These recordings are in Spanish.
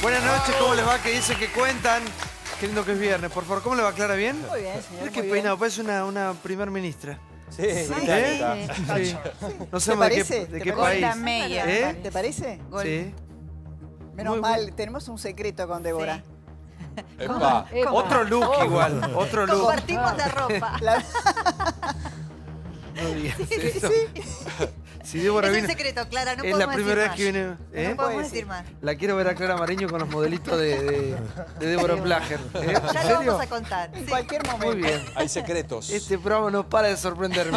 Buenas noches, ¿cómo les va? ¿Qué dicen? ¿Qué cuentan? Qué lindo que es viernes. Por favor, ¿cómo le va, Clara? ¿Bien? Muy bien, señor. Mira qué peinado, parece una primer ministra. Sí, ¿Eh? Sí. No ¿Te sabemos parece? de ¿Te qué parece? país. Meyer. ¿Te parece? Sí. Menos Muy mal, bueno. tenemos un secreto con Débora. Epa. Otro look igual, otro look. Compartimos la ropa. No digas Sí, eso. sí. Si Débora Es un viene, secreto, Clara, no es podemos la primera vez decir que viene. más. ¿eh? No podemos Puede decir ser. más. La quiero ver a Clara Mareño con los modelitos de Débora Plager. ¿En Ya lo serio? vamos a contar. En Sí. cualquier momento. Muy bien. Hay secretos. Este programa no para de sorprenderme.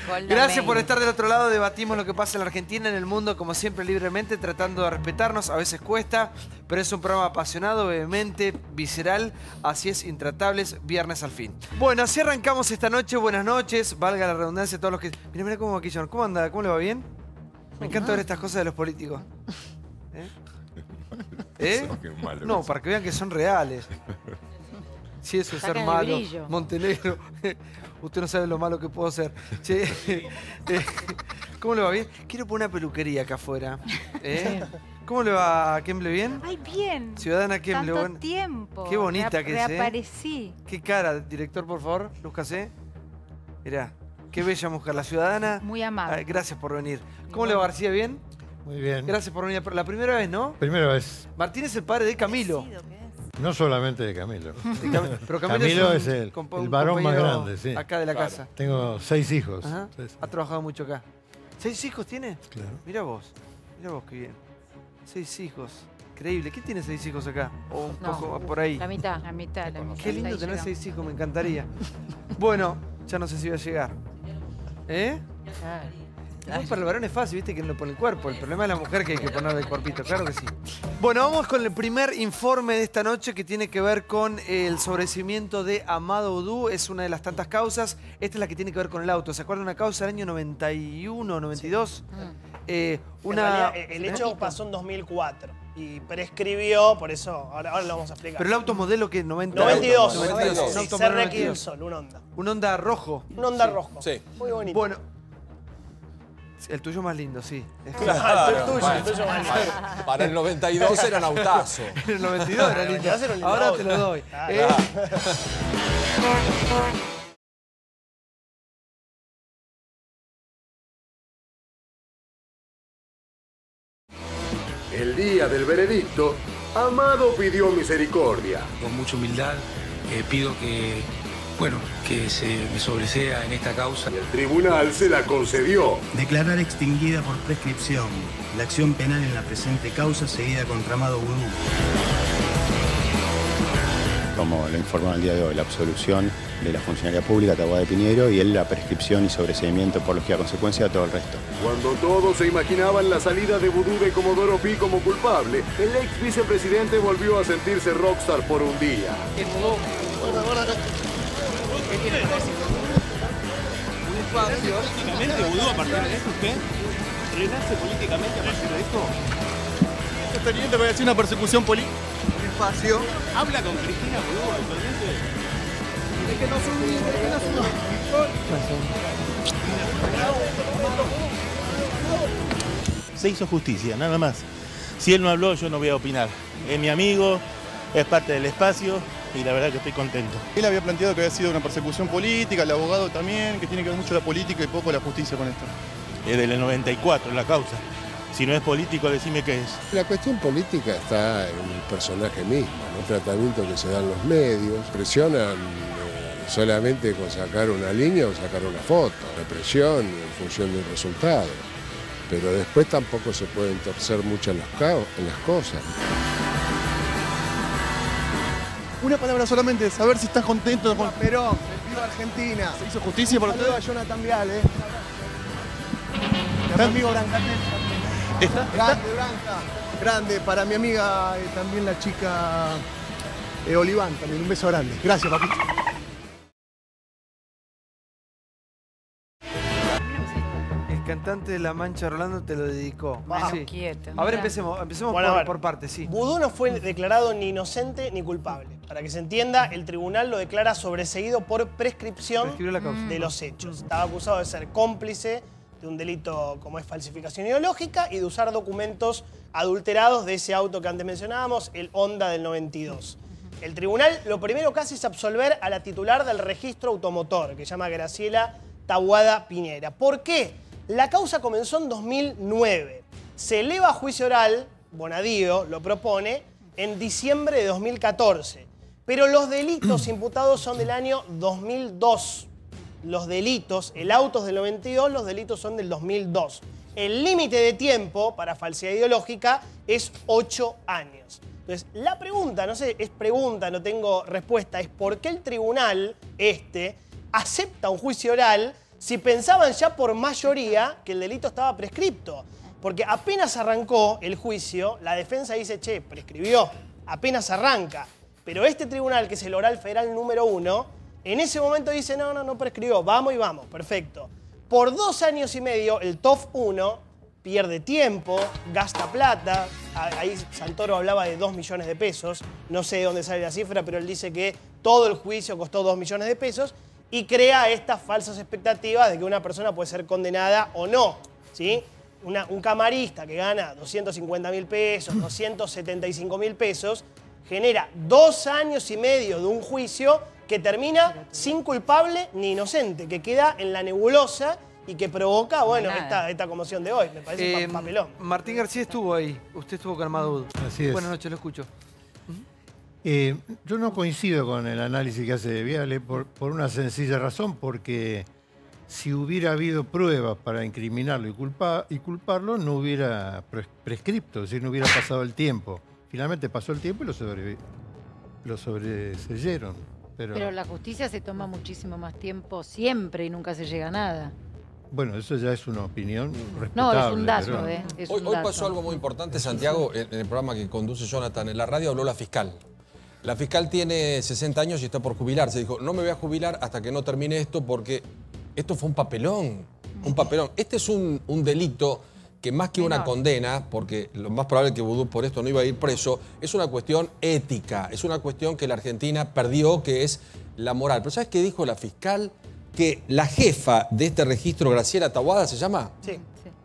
Con la Gracias por May. estar del otro lado. Debatimos lo que pasa en la Argentina, en el mundo, como siempre, libremente, tratando de respetarnos. A veces cuesta, pero es un programa apasionado, vehemente, visceral. Así es, Intratables, viernes al fin. Bueno, así arrancamos esta noche. Buenas noches. Valga la redundancia a todos los que... Mira cómo maquillaron. ¿Cómo anda? ¿Cómo le va bien? Me encanta ver estas cosas de los políticos. ¿Eh? ¿Eh? No, para que vean que son reales. Si eso es ser Sacan el malo. brillo. Montenegro. Usted no sabe lo malo que puedo ser. Che, ¿cómo le va bien? Quiero poner una peluquería acá afuera. ¿Cómo le va, Kemble? ¿Bien? Ay, bien. Ciudadana Kemble. Tanto buen- tiempo. Qué bonita que es, ¿eh? Reaparecí. Qué cara, director, por favor. Lúzcase. Mirá, qué bella mujer. La ciudadana. Muy amable. Ay, gracias por venir. ¿Cómo le va, García? ¿Bien? Muy bien. Gracias por venir. La primera vez, ¿no? Primera vez, Martín es el padre de Camilo. no solamente de Camilo. Pero Camilo un es el un varón más compañero grande, sí. Acá de la Claro. casa. Tengo 6 hijos. Ajá. Sí, sí. Ha trabajado mucho acá. ¿6 hijos tiene? Claro. Mira vos qué bien. 6 hijos. Increíble. ¿Quién tiene 6 hijos acá? O un No. poco por ahí. La mitad. La mitad. Qué lindo Ahí tener llegamos. 6 hijos, me encantaría. Bueno, ya no sé si voy a llegar. ¿Eh? Igual para el varón es fácil, viste que no le pone el cuerpo. El problema es la mujer que hay que ponerle el cuerpito, claro que sí. Bueno, vamos con el primer informe de esta noche que tiene que ver con el sobreseimiento de Amado Udú. Es una de las tantas causas. Esta es la que tiene que ver con el auto. ¿Se acuerdan? Una causa del año 91, 92. En Una... realidad, el hecho pasó en 2004 y prescribió, por eso ahora lo vamos a explicar. Pero el auto modelo que 90... 92, 92. Un sí, auto modelo CRX 92. del Sol, un Honda. Un Honda rojo. Un Honda rojo. Sí. Muy bonito. Bueno. El tuyo más lindo, sí. Claro, el tuyo, Bueno, el tuyo más lindo. Para el 92 era un autazo. En el 92 era Para el lindo. 92 era un lindo Ahora auto. te lo doy. Claro. El día del veredicto, Amado pidió misericordia. Con mucha humildad pido que se me sobresea en esta causa. El tribunal se la concedió. Declarar extinguida por prescripción la acción penal en la presente causa seguida contra Amado Udú. Como lo informó el día de hoy, la absolución de la funcionaria pública Taboada de Piñeiro y él la prescripción y sobreseimiento por lógica consecuencia a todo el resto. Cuando todos se imaginaban la salida de Vudú de Comodoro Pi como culpable, el ex vicepresidente volvió a sentirse rockstar por un día. ¿Políticamente Vudú a partir de esto usted? ¿Renace políticamente a partir de esto? Este teniente voy a hacer una persecución política. Espacio. ¿Habla con Cristina Vudú actualmente? Se hizo justicia, nada más. Si él no habló, yo no voy a opinar. Es mi amigo, es parte del espacio y la verdad que estoy contento. Él había planteado que había sido una persecución política, el abogado también, que tiene que ver mucho la política y poco la justicia con esto. Es del 94 la causa. Si no es político, decime qué es. La cuestión política está en el personaje mismo, ¿no? El tratamiento que se dan los medios, presionan solamente con sacar una línea o sacar una foto, represión en función del resultado, pero después tampoco se pueden torcer mucho en las cosas. Una palabra solamente, saber si estás contento con Perón, viva Argentina. ¿Se hizo justicia por Saludo usted? a Jonathan Vial, mi amigo Branca. Grande, Branca. Grande, para mi amiga también la chica Oliván, también un beso grande. Gracias, papito. El cantante de La Mancha Rolando te lo dedicó. Bueno, Sí. quieto. A ver, Mira. empecemos Bueno, a ver. por partes, sí. Vudú no fue declarado ni inocente ni culpable. Para que se entienda, el tribunal lo declara sobreseído por prescripción Prescribió la causa. de los hechos. Estaba acusado de ser cómplice de un delito como es falsificación ideológica y de usar documentos adulterados de ese auto que antes mencionábamos, el Honda del 92. El tribunal lo primero que hace es absolver a la titular del registro automotor, que se llama Graciela Taboada Piñera. ¿Por qué? La causa comenzó en 2009. Se eleva a juicio oral, Bonadío lo propone, en diciembre de 2014. Pero los delitos imputados son del año 2002. Los delitos, el auto es del 92, los delitos son del 2002. El límite de tiempo para falsedad ideológica es 8 años. Entonces, la pregunta, no sé, es pregunta, no tengo respuesta, es por qué el tribunal acepta un juicio oral si pensaban ya por mayoría que el delito estaba prescripto. Porque apenas arrancó el juicio, la defensa dice, che, prescribió, apenas arranca. Pero este tribunal, que es el oral federal número 1, en ese momento dice, no prescribió, vamos y vamos, perfecto. Por 2 años y medio, el TOF 1 pierde tiempo, gasta plata. Ahí Santoro hablaba de 2 millones de pesos. No sé de dónde sale la cifra, pero él dice que todo el juicio costó 2 millones de pesos y crea estas falsas expectativas de que una persona puede ser condenada o no, ¿sí? Un camarista que gana 250.000 pesos, 275.000 pesos, genera 2 años y medio de un juicio que termina sin culpable ni inocente, que queda en la nebulosa y que provoca, bueno, esta conmoción de hoy. Me parece un papelón. Martín García estuvo ahí. Usted estuvo con Armadud. Así es. Buenas noches, lo escucho. Yo no coincido con el análisis que hace de Viale por una sencilla razón, porque si hubiera habido pruebas para incriminarlo y culparlo, no hubiera prescripto, es decir, no hubiera pasado el tiempo. Finalmente pasó el tiempo y lo sobreseyeron. Pero la justicia se toma muchísimo más tiempo siempre y nunca se llega a nada. Bueno, eso ya es una opinión respetable. No, es un dato, pero... Hoy pasó algo muy importante, Santiago, en el programa que conduce Jonathan en la radio, habló la fiscal. La fiscal tiene 60 años y está por jubilarse. Dijo, no me voy a jubilar hasta que no termine esto porque esto fue un papelón. Un papelón. Este es un delito que más que una condena, porque lo más probable es que Vudú por esto no iba a ir preso, es una cuestión ética, es una cuestión que la Argentina perdió, que es la moral. Pero ¿sabes qué dijo la fiscal? Que la jefa de este registro, Graciela Taboada, ¿se llama? Sí.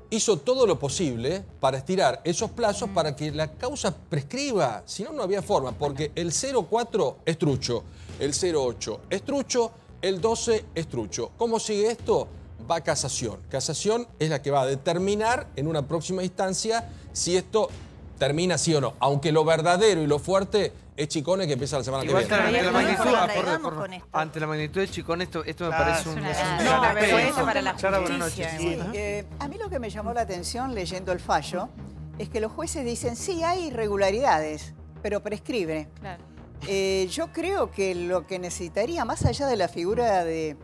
Hizo todo lo posible para estirar esos plazos para que la causa prescriba. Si no, no había forma, porque el 04 es trucho, el 08 es trucho, el 12 es trucho. ¿Cómo sigue esto? Va a casación. Casación es la que va a determinar en una próxima instancia si esto termina sí o no. Aunque lo verdadero y lo fuerte es Chicone, que empieza la semana que viene. Ante la magnitud de Chicone, esto me parece una vergüenza para la Clara, buenas noches. A mí lo que me llamó la atención leyendo el fallo es que los jueces dicen, sí, hay irregularidades, pero prescribe. Claro. Yo creo que lo que necesitaría, más allá de la figura de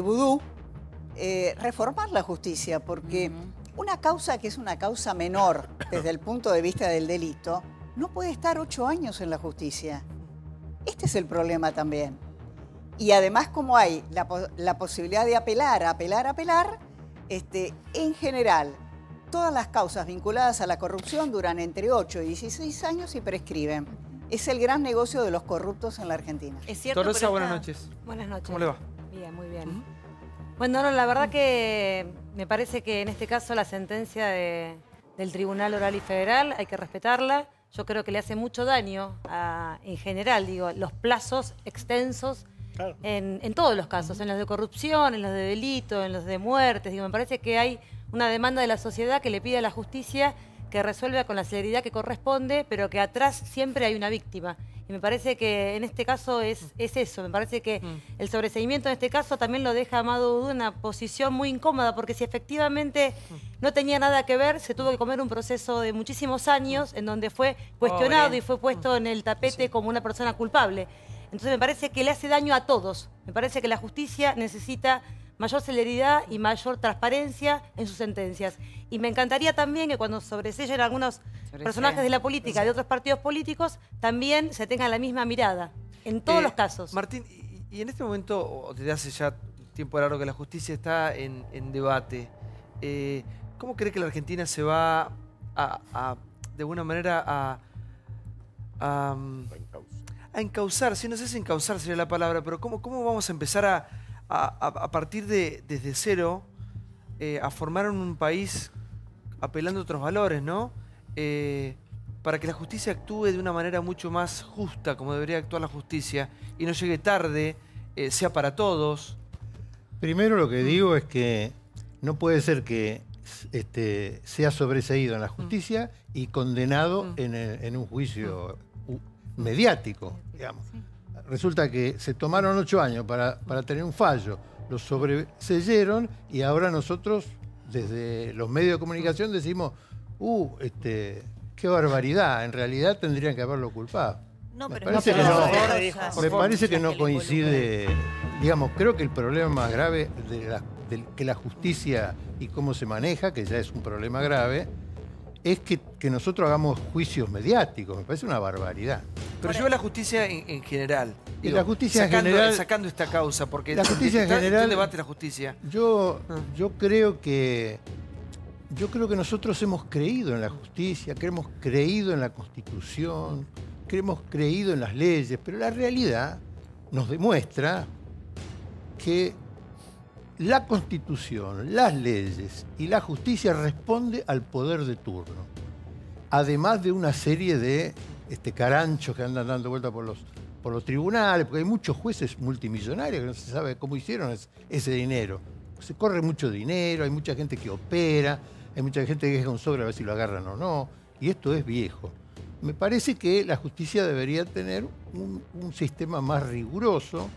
Vudú, reformar la justicia, porque una causa que es una causa menor desde el punto de vista del delito, no puede estar 8 años en la justicia. Este es el problema también. Y además, como hay la posibilidad de apelar, en general, todas las causas vinculadas a la corrupción duran entre 8 y 16 años y prescriben. Es el gran negocio de los corruptos en la Argentina. Es cierto, Tolosa, buenas noches. Buenas noches. ¿Cómo le va? Bien, muy bien. Bueno, no, la verdad que me parece que en este caso la sentencia del Tribunal Oral y Federal hay que respetarla. Yo creo que le hace mucho daño en general, digo, los plazos extensos en todos los casos, en los de corrupción, en los de delito, en los de muertes. Digo, me parece que hay una demanda de la sociedad que le pide a la justicia que resuelva con la celeridad que corresponde, pero que atrás siempre hay una víctima. Y me parece que en este caso es eso. Me parece que el sobreseimiento en este caso también lo deja a Amado Vudú en una posición muy incómoda, porque si efectivamente no tenía nada que ver, se tuvo que comer un proceso de muchísimos años en donde fue cuestionado y fue puesto en el tapete como una persona culpable. Entonces me parece que le hace daño a todos. Me parece que la justicia necesita mayor celeridad y mayor transparencia en sus sentencias. Y me encantaría también que cuando sobresellen algunos personajes de la política, de otros partidos políticos, también se tenga la misma mirada, en todos los casos. Martín, y en este momento, o desde hace ya tiempo largo que la justicia está en debate, ¿cómo cree que la Argentina se va de alguna manera a encauzar? Sí, no sé si encauzar sería la palabra, pero ¿cómo vamos a empezar a partir desde cero a formar un país apelando a otros valores, ¿no? Para que la justicia actúe de una manera mucho más justa, como debería actuar la justicia, y no llegue tarde, sea para todos. Primero lo que digo es que no puede ser que sea sobreseído en la justicia y condenado en un juicio mediático, digamos. Resulta que se tomaron 8 años para tener un fallo, lo sobreseyeron y ahora nosotros, desde los medios de comunicación, decimos, qué barbaridad, en realidad tendrían que haberlo culpado. No, Me pero parece que no coincide, digamos, creo que el problema más grave de que la justicia y cómo se maneja, que ya es un problema grave, es que nosotros hagamos juicios mediáticos. Me parece una barbaridad. Pero yo veo la justicia en general. Y la justicia en general... Sacando esta causa, porque la justicia en general... ¿Dónde debate la justicia? Yo creo que nosotros hemos creído en la justicia, que hemos creído en la Constitución, que hemos creído en las leyes, pero la realidad nos demuestra que la Constitución, las leyes y la justicia responde al poder de turno. Además de una serie de caranchos que andan dando vuelta por los tribunales, porque hay muchos jueces multimillonarios que no se sabe cómo hicieron ese dinero. Se corre mucho dinero, hay mucha gente que opera, hay mucha gente que deja un sobre a ver si lo agarran o no, y esto es viejo. Me parece que la justicia debería tener un sistema más riguroso,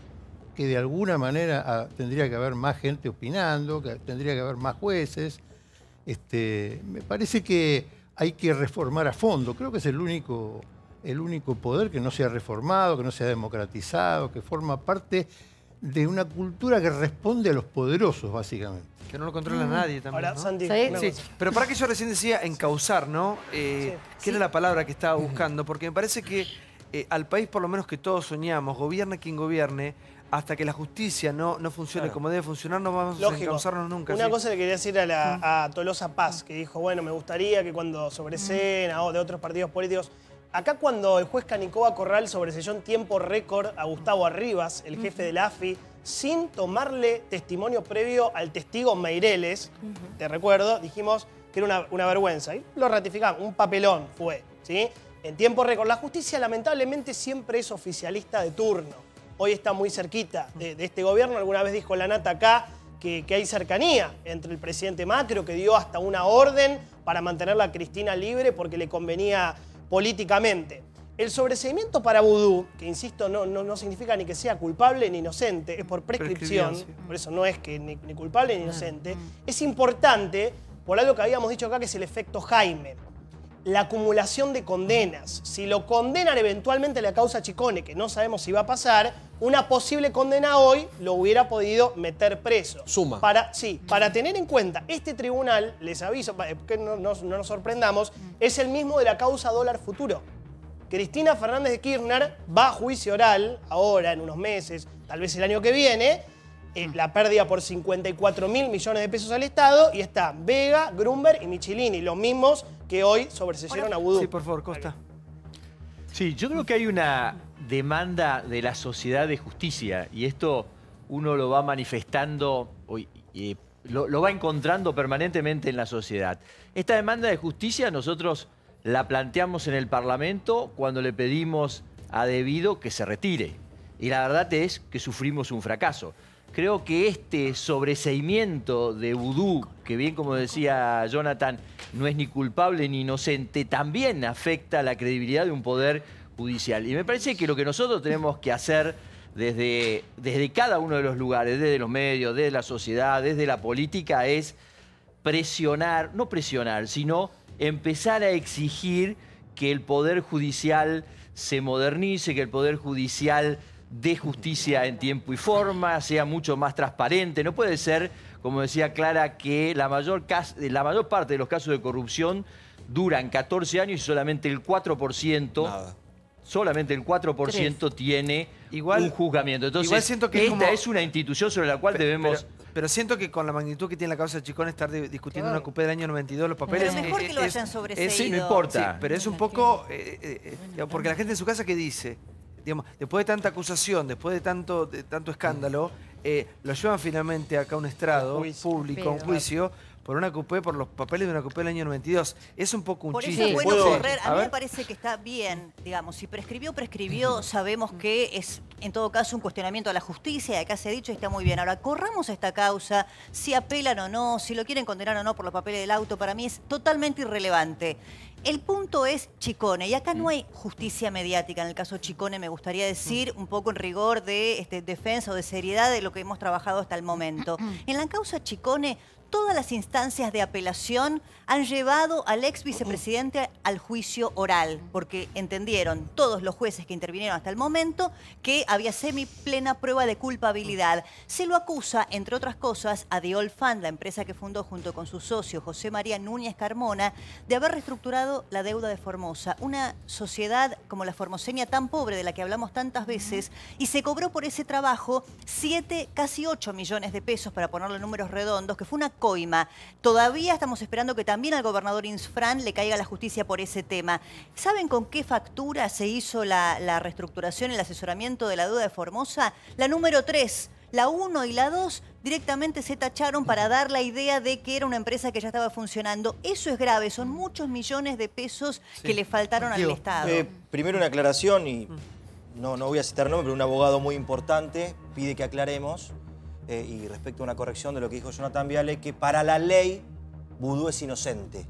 que de alguna manera tendría que haber más gente opinando, que tendría que haber más jueces. Me parece que hay que reformar a fondo. Creo que es el único poder que no se ha reformado, que no se ha democratizado, que forma parte de una cultura que responde a los poderosos, básicamente. Que no lo controla nadie también. Ahora, ¿no? Santi, Sí. Pero para que yo recién decía encauzar, ¿no? ¿Qué era la palabra que estaba buscando? Porque me parece que al país, por lo menos que todos soñamos, gobierne quien gobierne, hasta que la justicia no funcione como debe funcionar, no vamos a encauzarnos nunca. Una cosa le quería decir a Tolosa Paz, que dijo, bueno, me gustaría que cuando sobreseen de otros partidos políticos... Acá cuando el juez Canicoba Corral sobreseyó en tiempo récord a Gustavo Arribas, el jefe de la AFI, sin tomarle testimonio previo al testigo Meireles, te recuerdo, dijimos que era una vergüenza. Y lo ratificamos, un papelón fue, ¿sí? En tiempo récord. La justicia lamentablemente siempre es oficialista de turno. Hoy está muy cerquita de este gobierno. Alguna vez dijo la Nata acá que hay cercanía entre el presidente Macri, que dio hasta una orden para mantenerla a Cristina libre porque le convenía políticamente. El sobreseimiento para Vudú, que insisto, no significa ni que sea culpable ni inocente, es por prescripción, por eso no es que ni culpable ni inocente, es importante por algo que habíamos dicho acá, que es el efecto Jaime. La acumulación de condenas. Si lo condenan eventualmente la causa Chicone, que no sabemos si va a pasar, una posible condena hoy lo hubiera podido meter preso. Suma. Para tener en cuenta, este tribunal, les aviso, que no nos sorprendamos, es el mismo de la causa Dólar Futuro. Cristina Fernández de Kirchner va a juicio oral, ahora, en unos meses, tal vez el año que viene, la pérdida por 54.000 millones de pesos al Estado, y está Vega, Grumberg y Michelini, los mismos que hoy sobreseyeron a Vudú. Sí, por favor, Costa. Sí, yo creo que hay una demanda de la sociedad de justicia, y esto uno lo va manifestando, lo va encontrando permanentemente en la sociedad. Esta demanda de justicia nosotros la planteamos en el Parlamento cuando le pedimos a Debido que se retire. Y la verdad es que sufrimos un fracaso. Creo que este sobreseimiento de Vudú, que bien como decía Jonathan, no es ni culpable ni inocente, también afecta la credibilidad de un poder judicial. Y me parece que lo que nosotros tenemos que hacer desde cada uno de los lugares, desde los medios, desde la sociedad, desde la política, es presionar, no presionar, sino empezar a exigir que el Poder Judicial se modernice, que el Poder Judicial dé justicia en tiempo y forma, sea mucho más transparente. No puede ser, como decía Clara, que la mayor parte de los casos de corrupción duran 14 años y solamente el 4%... Solamente el 4% tiene un juzgamiento. Entonces, siento que esta es una institución sobre la cual debemos... Pero siento que con la magnitud que tiene la causa de Chicón, estar discutiendo una cupé del año 92, los papeles... Pero mejor que lo hayan sobreseído. Sí, no importa. Sí, pero es un poco... porque la gente en su casa, ¿qué dice? Digamos, después de tanta acusación, después de tanto escándalo, lo llevan finalmente acá a un estrado público, un Pero- juicio, por una coupé, por los papeles de una coupé del año 92. Es un poco un Por eso chiste. es bueno Sí. correr. A mí me ver. parece que está bien, digamos, si prescribió, sabemos que es en todo caso un cuestionamiento a la justicia, y acá se ha dicho y está muy bien. Ahora, corramos esta causa, si apelan o no, si lo quieren condenar o no por los papeles del auto, para mí es totalmente irrelevante. El punto es Chicone, y acá no hay justicia mediática. En el caso Chicone me gustaría decir, un poco en rigor de defensa o de seriedad de lo que hemos trabajado hasta el momento. En la causa Chicone, todas las instancias de apelación han llevado al ex vicepresidente al juicio oral, porque entendieron todos los jueces que intervinieron hasta el momento que había semiplena prueba de culpabilidad. Se lo acusa, entre otras cosas, a The Old Fund, la empresa que fundó junto con su socio José María Núñez Carmona, de haber reestructurado la deuda de Formosa, una sociedad como la formoseña tan pobre de la que hablamos tantas veces, y se cobró por ese trabajo 7, casi 8 millones de pesos, para ponerlo en números redondos, que fue una coima. Todavía estamos esperando que también al gobernador Insfrán le caiga la justicia por ese tema. ¿Saben con qué factura se hizo la reestructuración y el asesoramiento de la deuda de Formosa? La número 3. La 1 y la 2 directamente se tacharon para dar la idea de que era una empresa que ya estaba funcionando. Eso es grave, son muchos millones de pesos que le faltaron al Estado. Primero una aclaración, y no voy a citar nombre, pero un abogado muy importante pide que aclaremos, y respecto a una corrección de lo que dijo Jonathan Viale, que para la ley Vudú es inocente.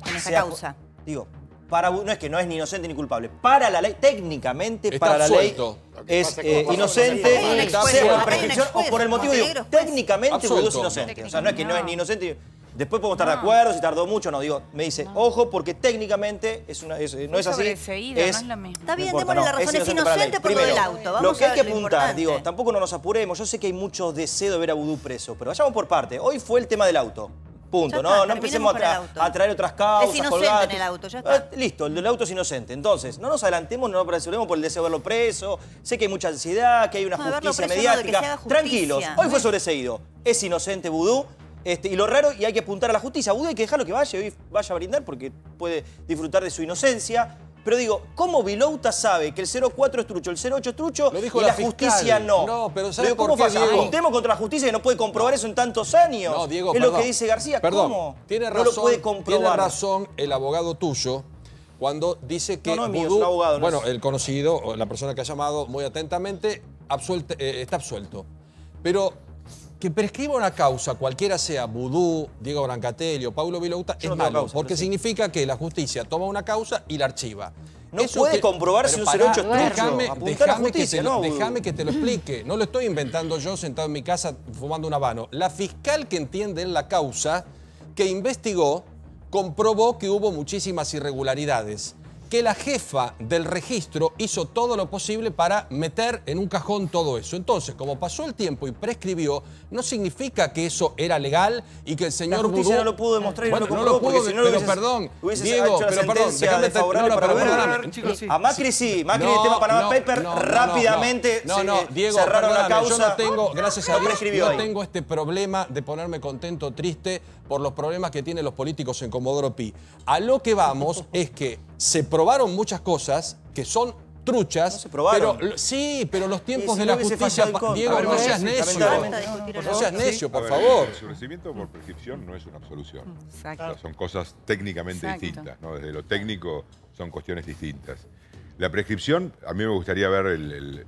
En esta causa. Digo, para Vudú, no es que no es ni inocente ni culpable. Para la ley, técnicamente, Está para absuelto. la ley es inocente, sea por prescripción o por el motivo, digo, técnicamente Vudú es inocente. O sea, no es que no es ni inocente. Después podemos estar de acuerdo, si tardó mucho, no, digo, me dice, ojo, porque técnicamente no es así. Sobreseída, no es la misma. Está bien, No importa, démosle la razón, es inocente por lo del Primero, auto. Vamos lo que hay a que lo apuntar, importante. digo, tampoco no nos apuremos. Yo sé que hay mucho deseo de ver a Vudú preso, pero vayamos por parte. Hoy fue el tema del auto. Punto. Ya No, está, no empecemos terminemos con el auto. a traer otras causas. Es inocente colgadas. en el auto, ya está. Listo, el del auto es inocente. Entonces, no nos adelantemos, no nos apresuremos por el deseo de verlo preso. Sé que hay mucha ansiedad, que hay una No, de verlo justicia preso no, de que mediática. se haga justicia. Tranquilos, hoy fue sobreseído. Es inocente Vudú. Y lo raro, y hay que apuntar a la justicia. Vudú hay que dejarlo que vaya, hoy vaya a brindar porque puede disfrutar de su inocencia. Pero digo, ¿cómo Vilouta sabe que el 04 es trucho, el 08 es trucho Lo dijo y la la fiscal. justicia no? No, pero ¿sabes Digo, por ¿cómo qué, falla? Diego? Apuntemos contra la justicia que no puede comprobar eso en tantos años. No, Diego, es perdón. lo que dice García. Perdón, ¿Cómo? Tiene no razón, lo puede comprobar. Tiene razón el abogado tuyo cuando dice que No es mío, es Vudú, un abogado, no bueno, es- el conocido, o la persona que ha llamado muy atentamente, está absuelto. Pero que prescriba una causa, cualquiera sea Vudú, Diego Brancatelli o Paulo Vilouta, Yo es no tengo malo, causa, porque pero sí. significa que la justicia toma una causa y la archiva. No puede comprobar si un 08 es trucho. Apuntar a la justicia, no, Vudú. Déjame que te lo explique. No lo estoy inventando yo sentado en mi casa fumando un habano. La fiscal que entiende en la causa, que investigó, comprobó que hubo muchísimas irregularidades. Que la jefa del registro hizo todo lo posible para meter en un cajón todo eso. Entonces, como pasó el tiempo y prescribió, no significa que eso era legal y que el señor La justicia Vudú... no lo pudo demostrar y no lo no comprobó, lo pudo, porque si no lo pero hubieses- perdón, hubieses Diego, hecho la pero perdón, sentencia déjame... desfavorable para pero Vudú. perdóname. A Macri sí, Macri No, el tema Panama no, Paper no, rápidamente no, Diego, cerraron la perdóname, causa. yo no tengo, gracias a Lo Dios, prescribió no ahí. tengo este problema de ponerme contento o triste por los problemas que tienen los políticos en Comodoro Pi. A lo que vamos es que se probaron muchas cosas que son truchas, No se probaron. pero sí, pero los tiempos si de no la hubiese justicia, fallado en contra. Diego, A ver, no seas sí, necio. lamentablemente. No seas necio, por A ver, favor. El endurecimiento por prescripción no es una absolución. Exacto. O sea, son cosas técnicamente Exacto. distintas, ¿no? Desde lo técnico son cuestiones distintas. La prescripción, a mí me gustaría ver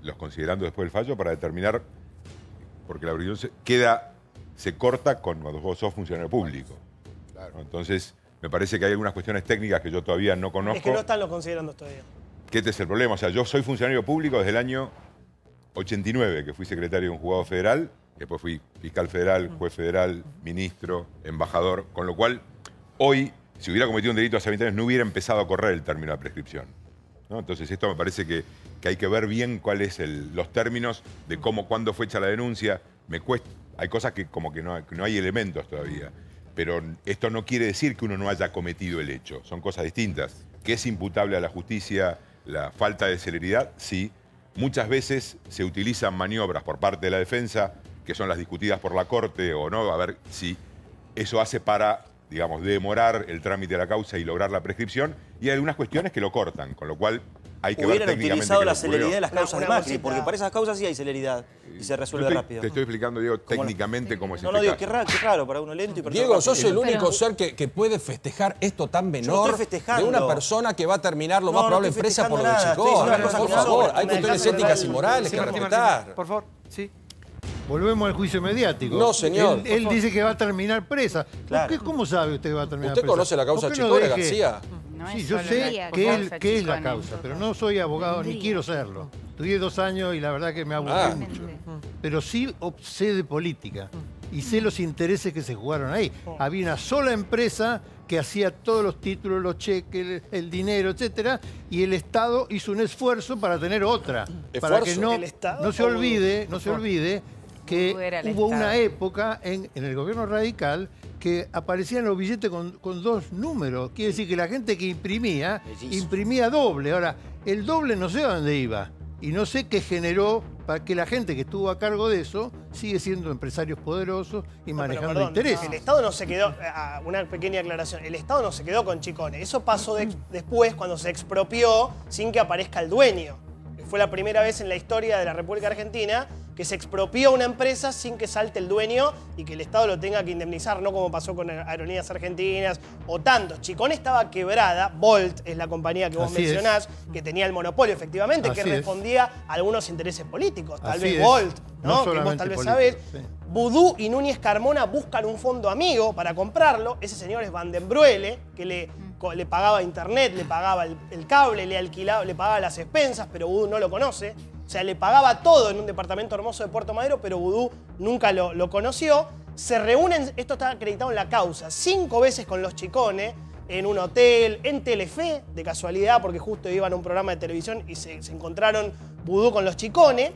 los considerando después del fallo para determinar, porque la prescripción se corta cuando vos sos funcionario público. ¿no? Entonces, me parece que hay algunas cuestiones técnicas que yo todavía no conozco. Es que no están lo considerando todavía. Que este es el problema. O sea, yo soy funcionario público desde el año 89, que fui secretario de un juzgado federal, después fui fiscal federal, juez federal, ministro, embajador, con lo cual hoy, si hubiera cometido un delito hace 20 años, no hubiera empezado a correr el término de prescripción. ¿no? Entonces esto me parece que hay que ver bien cuáles son los términos de cuándo fue hecha la denuncia. Me cuesta, hay cosas que como que no hay elementos todavía. Pero esto no quiere decir que uno no haya cometido el hecho. Son cosas distintas. ¿Que es imputable a la justicia la falta de celeridad? Sí. Muchas veces se utilizan maniobras por parte de la defensa, que son las discutidas por la Corte o no, a ver si eso hace para, digamos, demorar el trámite de la causa y lograr la prescripción. Y hay algunas cuestiones que lo cortan, con lo cual hay que ver hubieran técnicamente utilizado qué la le ocurrió. celeridad de las causas de Una Macri, cosita. porque para esas causas sí hay celeridad y se resuelve rápido. Te estoy explicando, Diego, técnicamente cómo es No, este no, digo, caso. qué raro para uno lento y para Diego, otro sos rápido. el único ser que puede festejar esto tan no menor estoy festejando. de una persona que va a terminar lo No, más no probable estoy presa por lo de festejando nada, estoy Chicón. diciendo las cosas Por como favor, son. hay Me cuestiones dejas éticas y hablar. morales Sí, que Martín, respetar. por favor, sí. Volvemos al juicio mediático. No, señor. Él dice que va a terminar presa. Claro. ¿Cómo sabe usted que va a terminar ¿Usted presa? conoce la causa ¿Por qué no Chicone, deje- García? No Sí, es yo solo sé la qué causa es la Chicone. causa, pero no soy abogado ni quiero serlo. Estudié 2 años y la verdad que me aburrí mucho. Pero sí sé de política y sé los intereses que se jugaron ahí. Había una sola empresa que hacía todos los títulos, los cheques, el dinero, etcétera, y el Estado hizo un esfuerzo para tener otra. Para que ¿Esfuerzo? ¿El Estado no se o olvide que Tú era el hubo una Estado. época en el gobierno radical que aparecían los billetes con 2 números. Quiere decir que la gente que imprimía doble. Ahora, el doble no sé a dónde iba. Y no sé qué generó para que la gente que estuvo a cargo de eso sigue siendo empresarios poderosos y manejando Perdón, intereses. El Estado no se quedó, una pequeña aclaración, el Estado no se quedó con Chicone. Eso pasó después cuando se expropió sin que aparezca el dueño. Fue la primera vez en la historia de la República Argentina que se expropió una empresa sin que salte el dueño y que el Estado lo tenga que indemnizar, no como pasó con Aerolíneas Argentinas o tantos. Chicone estaba quebrada, Bolt es la compañía que vos Así mencionás, que tenía el monopolio efectivamente, que Así es. respondía a algunos intereses políticos. Tal Así vez es. Bolt, No ¿no? Que vos solamente tal vez políticos, sabés. sí. Vudú y Núñez Carmona buscan un fondo amigo para comprarlo. Ese señor es Van den Bruele, que le pagaba internet, le pagaba el cable, le alquilaba, le pagaba las expensas, pero Vudú no lo conoce. O sea, le pagaba todo en un departamento hermoso de Puerto Madero, pero Vudú nunca lo conoció. Se reúnen, esto está acreditado en la causa, 5 veces con los Chicone, en un hotel, en Telefe, de casualidad, porque justo iban a un programa de televisión y se encontraron Vudú con los Chicone.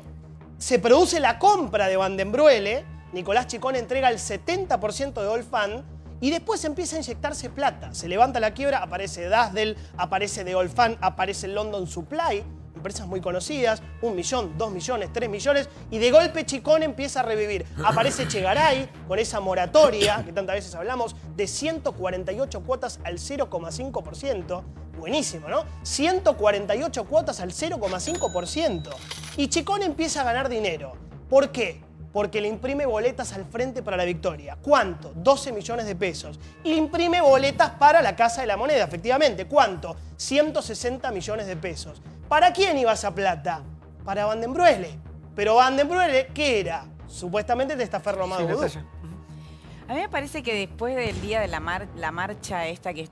Se produce la compra de Van den Bruele, Nicolás Chicone entrega el 70% de Olfan y después empieza a inyectarse plata. Se levanta la quiebra, aparece Dasdel, aparece de Olfan, aparece London Supply, empresas muy conocidas, 1 millón, 2 millones, 3 millones, y de golpe Chicone empieza a revivir. Aparece Chegaray con esa moratoria, que tantas veces hablamos, de 148 cuotas al 0,5%. Buenísimo, ¿no? 148 cuotas al 0,5%. Y Chicone empieza a ganar dinero. ¿Por qué? Porque le imprime boletas al Frente para la Victoria. ¿Cuánto? 12 millones de pesos. Y imprime boletas para la Casa de la Moneda, efectivamente. ¿Cuánto? 160 millones de pesos. ¿Para quién iba esa plata? Para Van den Bruele. Pero Van den Bruele, ¿qué era? Supuestamente testaferro Amado Vudú. A mí me parece que después del día de la marcha esta que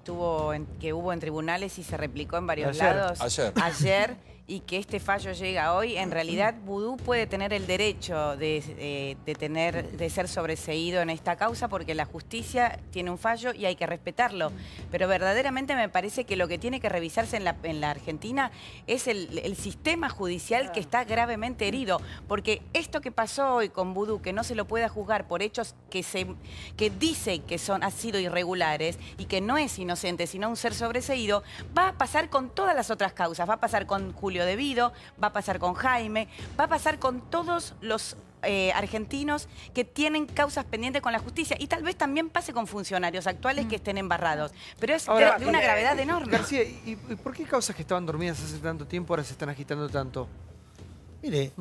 hubo en tribunales y se replicó en varios lados ayer, y que este fallo llega hoy, en realidad Vudú puede tener el derecho de ser sobreseído en esta causa porque la justicia tiene un fallo y hay que respetarlo. Pero verdaderamente me parece que lo que tiene que revisarse en la Argentina es el sistema judicial que está gravemente herido. Porque esto que pasó hoy con Vudú, que no se lo pueda juzgar por hechos que dice que han sido irregulares y que no es inocente, sino un ser sobreseído, va a pasar con todas las otras causas. Va a pasar con Julio Devido, va a pasar con Jaime, va a pasar con todos los argentinos que tienen causas pendientes con la justicia y tal vez también pase con funcionarios actuales que estén embarrados. Pero es Ahora, de una gravedad enorme. García, ¿y por qué causas que estaban dormidas hace tanto tiempo ahora se están agitando tanto? Mire,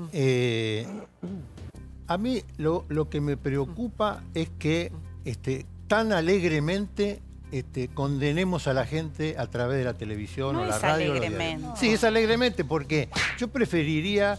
a mí lo que me preocupa es que tan alegremente condenemos a la gente a través de la televisión No o la es radio. alegremente. Sí, es alegremente porque yo preferiría,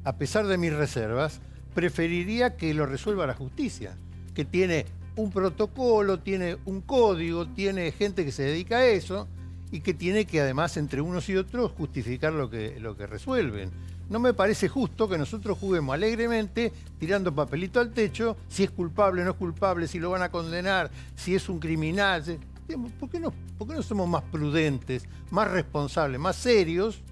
a pesar de mis reservas, preferiría que lo resuelva la justicia, que tiene un protocolo, tiene un código, tiene gente que se dedica a eso y que tiene que además entre unos y otros justificar lo que resuelven. No me parece justo que nosotros juguemos alegremente tirando papelito al techo, si es culpable o no es culpable, si lo van a condenar, si es un criminal. ¿Por qué no somos más prudentes, más responsables, más serios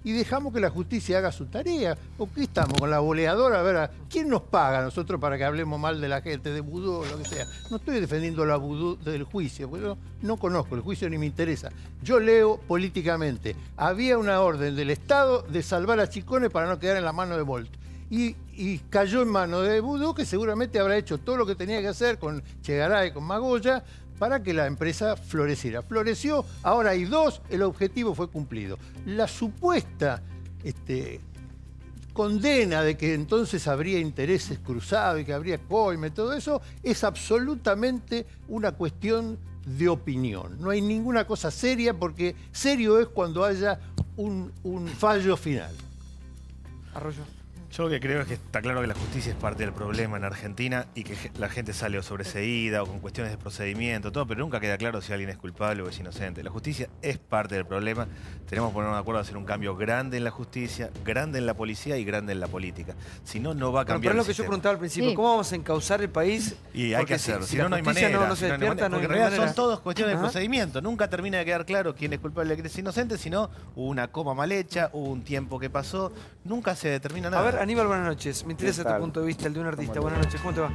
y dejamos que la justicia haga su tarea? ¿O qué estamos con la boleadora? A ver, ¿quién nos paga a nosotros para que hablemos mal de la gente, de Vudú o lo que sea? No estoy defendiendo la Vudú del juicio, porque yo no conozco el juicio ni me interesa. Yo leo políticamente. Había una orden del Estado de salvar a Chicone para no quedar en la mano de Bolt. Y cayó en manos de Vudú, que seguramente habrá hecho todo lo que tenía que hacer con Chegaray, con Magoya, para que la empresa floreciera. Floreció, ahora hay 2, el objetivo fue cumplido. La supuesta condena de que entonces habría intereses cruzados y que habría coime, todo eso, es absolutamente una cuestión de opinión. No hay ninguna cosa seria, porque serio es cuando haya un fallo final. Arroyo. Yo lo que creo es que está claro que la justicia es parte del problema en Argentina y que la gente sale o sobreseída o con cuestiones de procedimiento, todo, pero nunca queda claro si alguien es culpable o es inocente. La justicia es parte del problema. Tenemos que ponernos de acuerdo a hacer un cambio grande en la justicia, grande en la policía y grande en la política. Si no, no va a cambiar. Pero es lo que yo preguntaba al principio, ¿cómo vamos a encauzar el país? Y hay que hacerlo, si no, no hay manera. No se despierta, porque en realidad son todas cuestiones de procedimiento. Nunca termina de quedar claro quién es culpable y quién es inocente, sino hubo una coma mal hecha, hubo un tiempo que pasó. Nunca se determina nada. A ver, Aníbal, buenas noches. Me interesa tu punto de vista, el de un artista. Buenas noches, ¿cómo te va?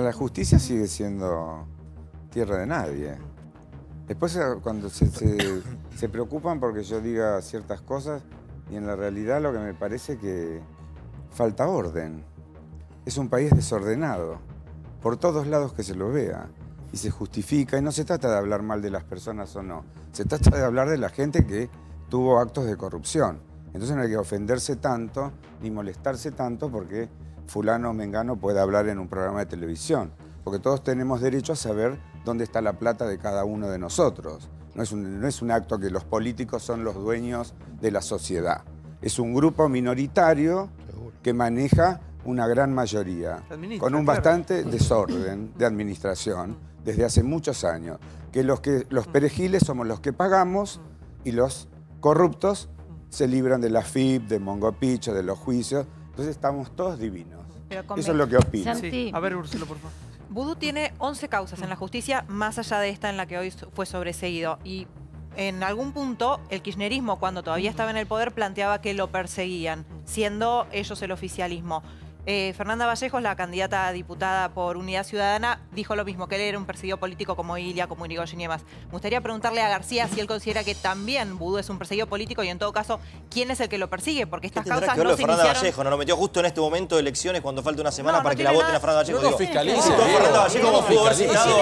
La justicia sigue siendo tierra de nadie. Después cuando se preocupan porque yo diga ciertas cosas y en la realidad lo que me parece que falta orden. Es un país desordenado, por todos lados que se lo vea. Y se justifica, y no se trata de hablar mal de las personas o no. Se trata de hablar de la gente que tuvo actos de corrupción. Entonces no hay que ofenderse tanto ni molestarse tanto porque fulano o mengano puede hablar en un programa de televisión. Porque todos tenemos derecho a saber dónde está la plata de cada uno de nosotros. No es un acto que los políticos son los dueños de la sociedad. Es un grupo minoritario que maneja una gran mayoría, con un bastante desorden de administración desde hace muchos años. Que los perejiles somos los que pagamos y los corruptos se libran de la FIP, de Mongopicho, de los juicios. Entonces estamos todos divinos. Eso es lo que opino. Sí. A ver, Úrsula, por favor. Vudú tiene 11 causas en la justicia, más allá de esta en la que hoy fue sobreseído. Y en algún punto, el kirchnerismo, cuando todavía estaba en el poder, planteaba que lo perseguían, siendo ellos el oficialismo. Fernanda Vallejos, la candidata a diputada por Unidad Ciudadana, dijo lo mismo, que él era un perseguido político como Ilia, como Irigoyen y demás. Me gustaría preguntarle a García si él considera que también Vudú es un perseguido político y en todo caso, ¿quién es el que lo persigue? Porque estas causas que no se Fernanda iniciaron... Vallejo, no lo metió justo en este momento de elecciones cuando falta una semana para que la voten a Fernanda Vallejo. No fiscaliza. Fernanda Vallejo pudo haber citado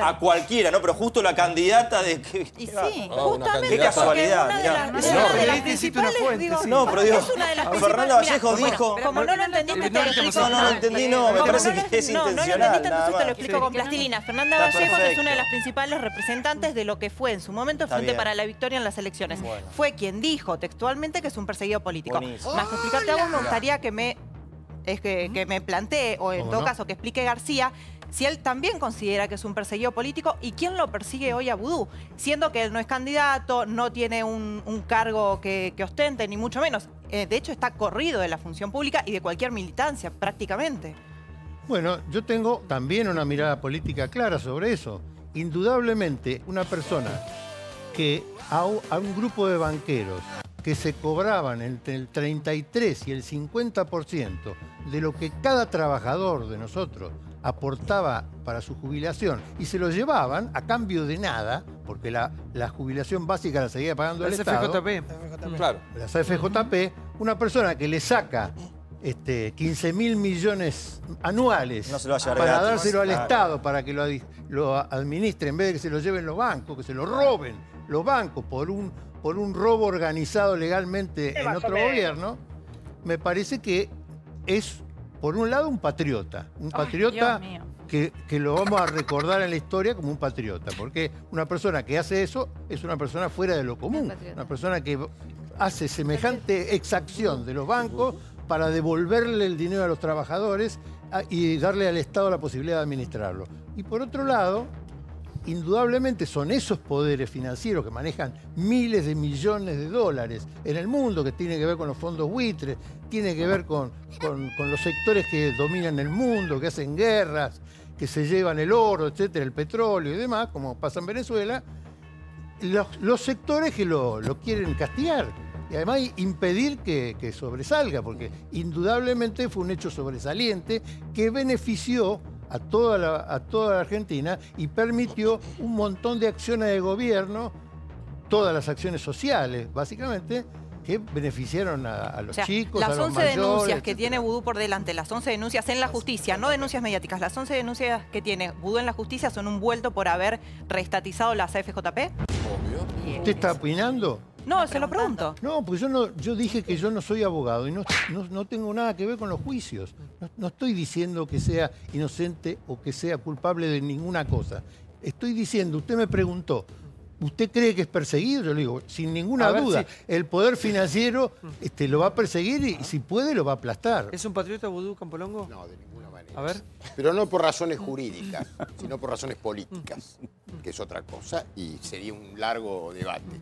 a cualquiera, ¿no? Pero justo la candidata de... Y sí, justamente. Qué casualidad. No, pero digo, Fernanda Vallejo dijo... Como no lo entendiste, te lo explico. No lo entendí, no, me parece que es intencional. No lo entendiste, entonces te lo explico con plastilina. Fernanda Vallejos es una de las principales representantes de lo que fue en su momento Frente para la Victoria en las elecciones. Fue quien dijo textualmente que es un perseguido político. Más que explicarte a vos, me gustaría que me plantee, o en todo caso que explique García, si él también considera que es un perseguido político y quién lo persigue hoy a Vudú, siendo que él no es candidato, no tiene un cargo que ostente, ni mucho menos. De hecho, está corrido de la función pública y de cualquier militancia, prácticamente. Bueno, yo tengo también una mirada política clara sobre eso. Indudablemente, una persona que a un grupo de banqueros que se cobraban entre el 33 y el 50% de lo que cada trabajador de nosotros aportaba para su jubilación y se lo llevaban a cambio de nada, porque la jubilación básica la seguía pagando el Estado. Claro. Las AFJP, una persona que le saca 15.000 millones anuales para dárselo al Estado, para que lo administre, en vez de que se lo lleven los bancos, que se lo roben los bancos por un robo organizado legalmente en otro gobierno, me parece que es, por un lado, un patriota. Un patriota que lo vamos a recordar en la historia como un patriota, porque una persona que hace eso es una persona fuera de lo común, una persona que hace semejante exacción de los bancos para devolverle el dinero a los trabajadores y darle al Estado la posibilidad de administrarlo. Y por otro lado, indudablemente son esos poderes financieros que manejan miles de millones de dólares en el mundo, que tiene que ver con los fondos buitres, tiene que ver con los sectores que dominan el mundo, que hacen guerras, que se llevan el oro, etcétera, el petróleo y demás, como pasa en Venezuela, los sectores que lo quieren castigar y además impedir que sobresalga, porque indudablemente fue un hecho sobresaliente que benefició a toda la Argentina y permitió un montón de acciones de gobierno, todas las acciones sociales, básicamente, que beneficiaron a los O sea, chicos, las a los 11 mayores. denuncias que tiene Vudú por delante, las 11 denuncias en la justicia, no denuncias mediáticas, las 11 denuncias que tiene Vudú en la justicia son un vuelto por haber reestatizado las AFJP. ¿Usted está opinando? No, se lo pregunto. No, pues yo dije que yo no soy abogado y no tengo nada que ver con los juicios. No estoy diciendo que sea inocente o que sea culpable de ninguna cosa. Estoy diciendo, usted me preguntó, ¿usted cree que es perseguido? Yo le digo, sin ninguna duda, sí. el poder financiero lo va a perseguir y si puede lo va a aplastar. ¿Es un patriota Vudú Campolongo? No, de ninguna manera. A ver. Pero no por razones jurídicas, sino por razones políticas, que es otra cosa y sería un largo debate.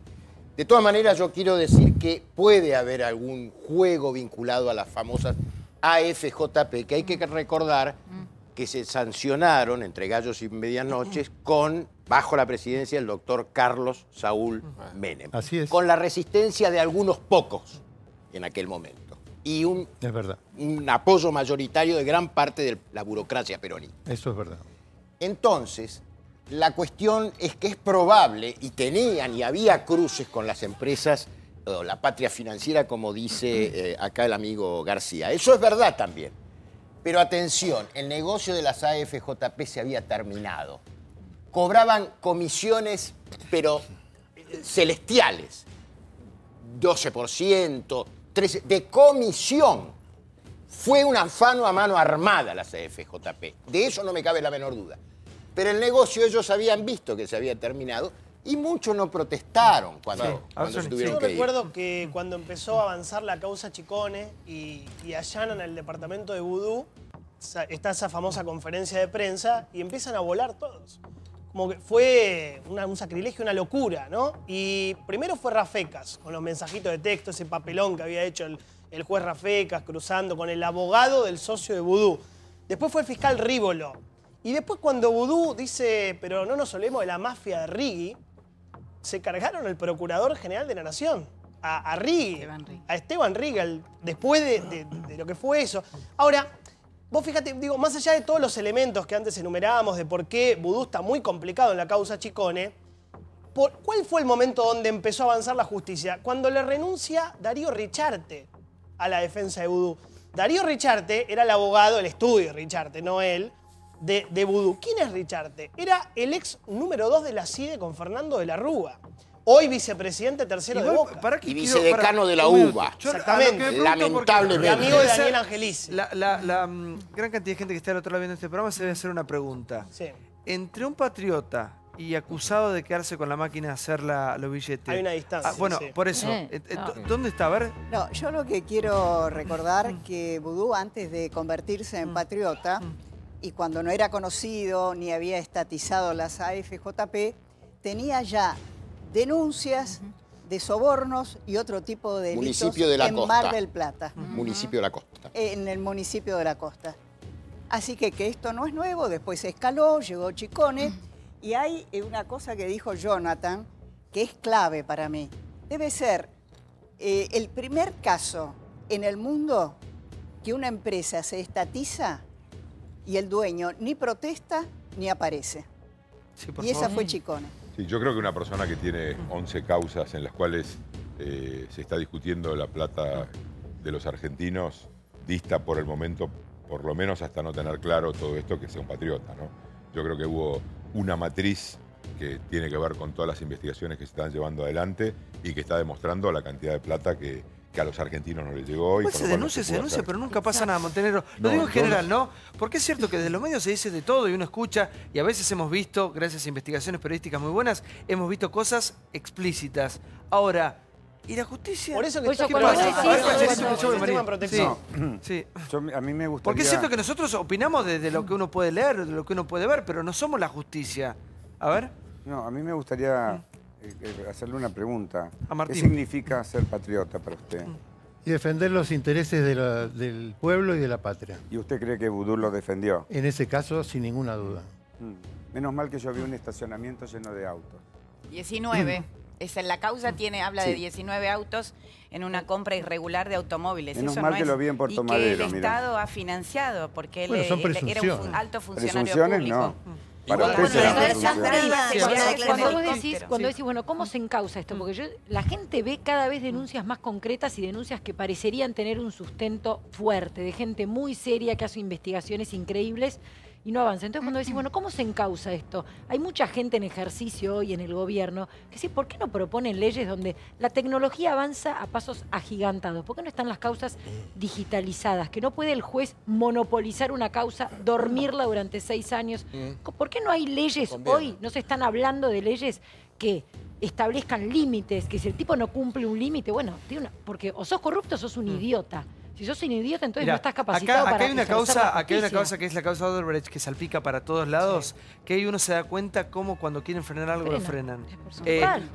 De todas maneras, yo quiero decir que puede haber algún juego vinculado a las famosas AFJP, que hay que recordar que se sancionaron entre gallos y medianoches bajo la presidencia del doctor Carlos Saúl Menem. Así es. Con la resistencia de algunos pocos en aquel momento. Y es verdad. un apoyo mayoritario de gran parte de la burocracia peronista. Eso es verdad. Entonces, la cuestión es que es probable, y tenían y había cruces con las empresas, o la patria financiera, como dice acá el amigo García. Eso es verdad también. Pero atención, el negocio de las AFJP se había terminado. Cobraban comisiones, pero celestiales. 12%, 13%, de comisión. Fue un afano a mano armada las AFJP. De eso no me cabe la menor duda. Pero el negocio ellos habían visto que se había terminado y muchos no protestaron cuando se tuvieron que ir. Yo recuerdo que cuando empezó a avanzar la causa Chicone y allanan el departamento de Vudú, está esa famosa conferencia de prensa y empiezan a volar todos. Como que fue un sacrilegio, una locura, ¿no? Y primero fue Rafecas, con los mensajitos de texto, ese papelón que había hecho el juez Rafecas, cruzando con el abogado del socio de Vudú. Después fue el fiscal Rívolo. Y después cuando Vudú dice, pero no nos olvidemos de la mafia de Rigui, se cargaron al Procurador General de la Nación, a Rigui, a Esteban Rigui, después de lo que fue eso. Ahora, vos fíjate, digo, más allá de todos los elementos que antes enumerábamos de por qué Vudú está muy complicado en la causa Chicone, ¿cuál fue el momento donde empezó a avanzar la justicia? Cuando le renuncia Darío Richarte a la defensa de Vudú. Darío Richarte era el abogado, el estudio de Richarte, no él, de Vudú. ¿Quién es Richarte? Era el ex número 2 de la CIDE con Fernando de la Rúa. Hoy vicepresidente tercero de Boca. Y vicedecano de la UBA. Exactamente. Lamentablemente. Amigo de Daniel Angelici. La gran cantidad de gente que está al otro lado viendo este programa se debe hacer una pregunta. Sí. Entre un patriota y acusado de quedarse con la máquina de hacer los billetes. Hay una distancia. Bueno, sí. por eso. ¿Dónde está? A ver. No, yo lo que quiero recordar que Vudú, antes de convertirse en patriota, y cuando no era conocido ni había estatizado las AFJP, tenía ya denuncias de sobornos y otro tipo de delitos Municipio de la en Costa. Mar del Plata. Municipio de la Costa. En el municipio de la Costa. Así que esto no es nuevo, después se escaló, llegó Chicone, y hay una cosa que dijo Jonathan, que es clave para mí. Debe ser el primer caso en el mundo que una empresa se estatiza y el dueño ni protesta ni aparece. Sí, por y esa favor. fue Chicone. Sí, yo creo que una persona que tiene 11 causas en las cuales se está discutiendo la plata de los argentinos dista por el momento, por lo menos hasta no tener claro todo esto, que sea un patriota, ¿no? Yo creo que hubo una matriz que tiene que ver con todas las investigaciones que se están llevando adelante y que está demostrando la cantidad de plata que a los argentinos no les llegó. Pues se denuncia, pero nunca pasa nada, Montenegro. Lo digo en general, ¿no? Porque es cierto que desde los medios se dice de todo y uno escucha, y a veces hemos visto, gracias a investigaciones periodísticas muy buenas, hemos visto cosas explícitas. Ahora, ¿y la justicia? Por eso que ¿Qué cuando pasa? vos A ver, decís María, eso, María. tema protección. Sí. A mí me gustaría... Porque es cierto que nosotros opinamos de lo que uno puede leer, de lo que uno puede ver, pero no somos la justicia. A ver. No, a mí me gustaría hacerle una pregunta. A Martín. ¿Qué significa ser patriota para usted? Y defender los intereses del pueblo y de la patria. ¿Y usted cree que Vudú lo defendió? En ese caso, sin ninguna duda. Menos mal que yo vi un estacionamiento lleno de autos. 19. La causa habla de 19 autos en una compra irregular de automóviles. Menos Eso mal no que es, lo vi en Puerto y que Madero, el mira. Estado ha financiado, porque Bueno, son él era un presunciones. alto funcionario ¿Presunciones? público. No. Para usted será Cuando decís, bueno, ¿cómo se encausa esto? Porque la gente ve cada vez denuncias más concretas y denuncias que parecerían tener un sustento fuerte, de gente muy seria que hace investigaciones increíbles y no avanza. Entonces cuando decís, bueno, ¿cómo se encausa esto? Hay mucha gente en ejercicio hoy en el gobierno que dice, ¿por qué no proponen leyes donde la tecnología avanza a pasos agigantados? ¿Por qué no están las causas digitalizadas? Que no puede el juez monopolizar una causa, dormirla durante 6 años. ¿Por qué no hay leyes hoy? No se están hablando de leyes que establezcan límites, que si el tipo no cumple un límite, bueno, porque o sos corrupto o sos un idiota. Si sos un idiota, entonces no estás capacitado acá para hay una ejercer la Acá hay una justicia. causa que es la causa Odebrecht, que salpica para todos lados, que ahí uno se da cuenta cómo cuando quieren frenar algo lo frenan.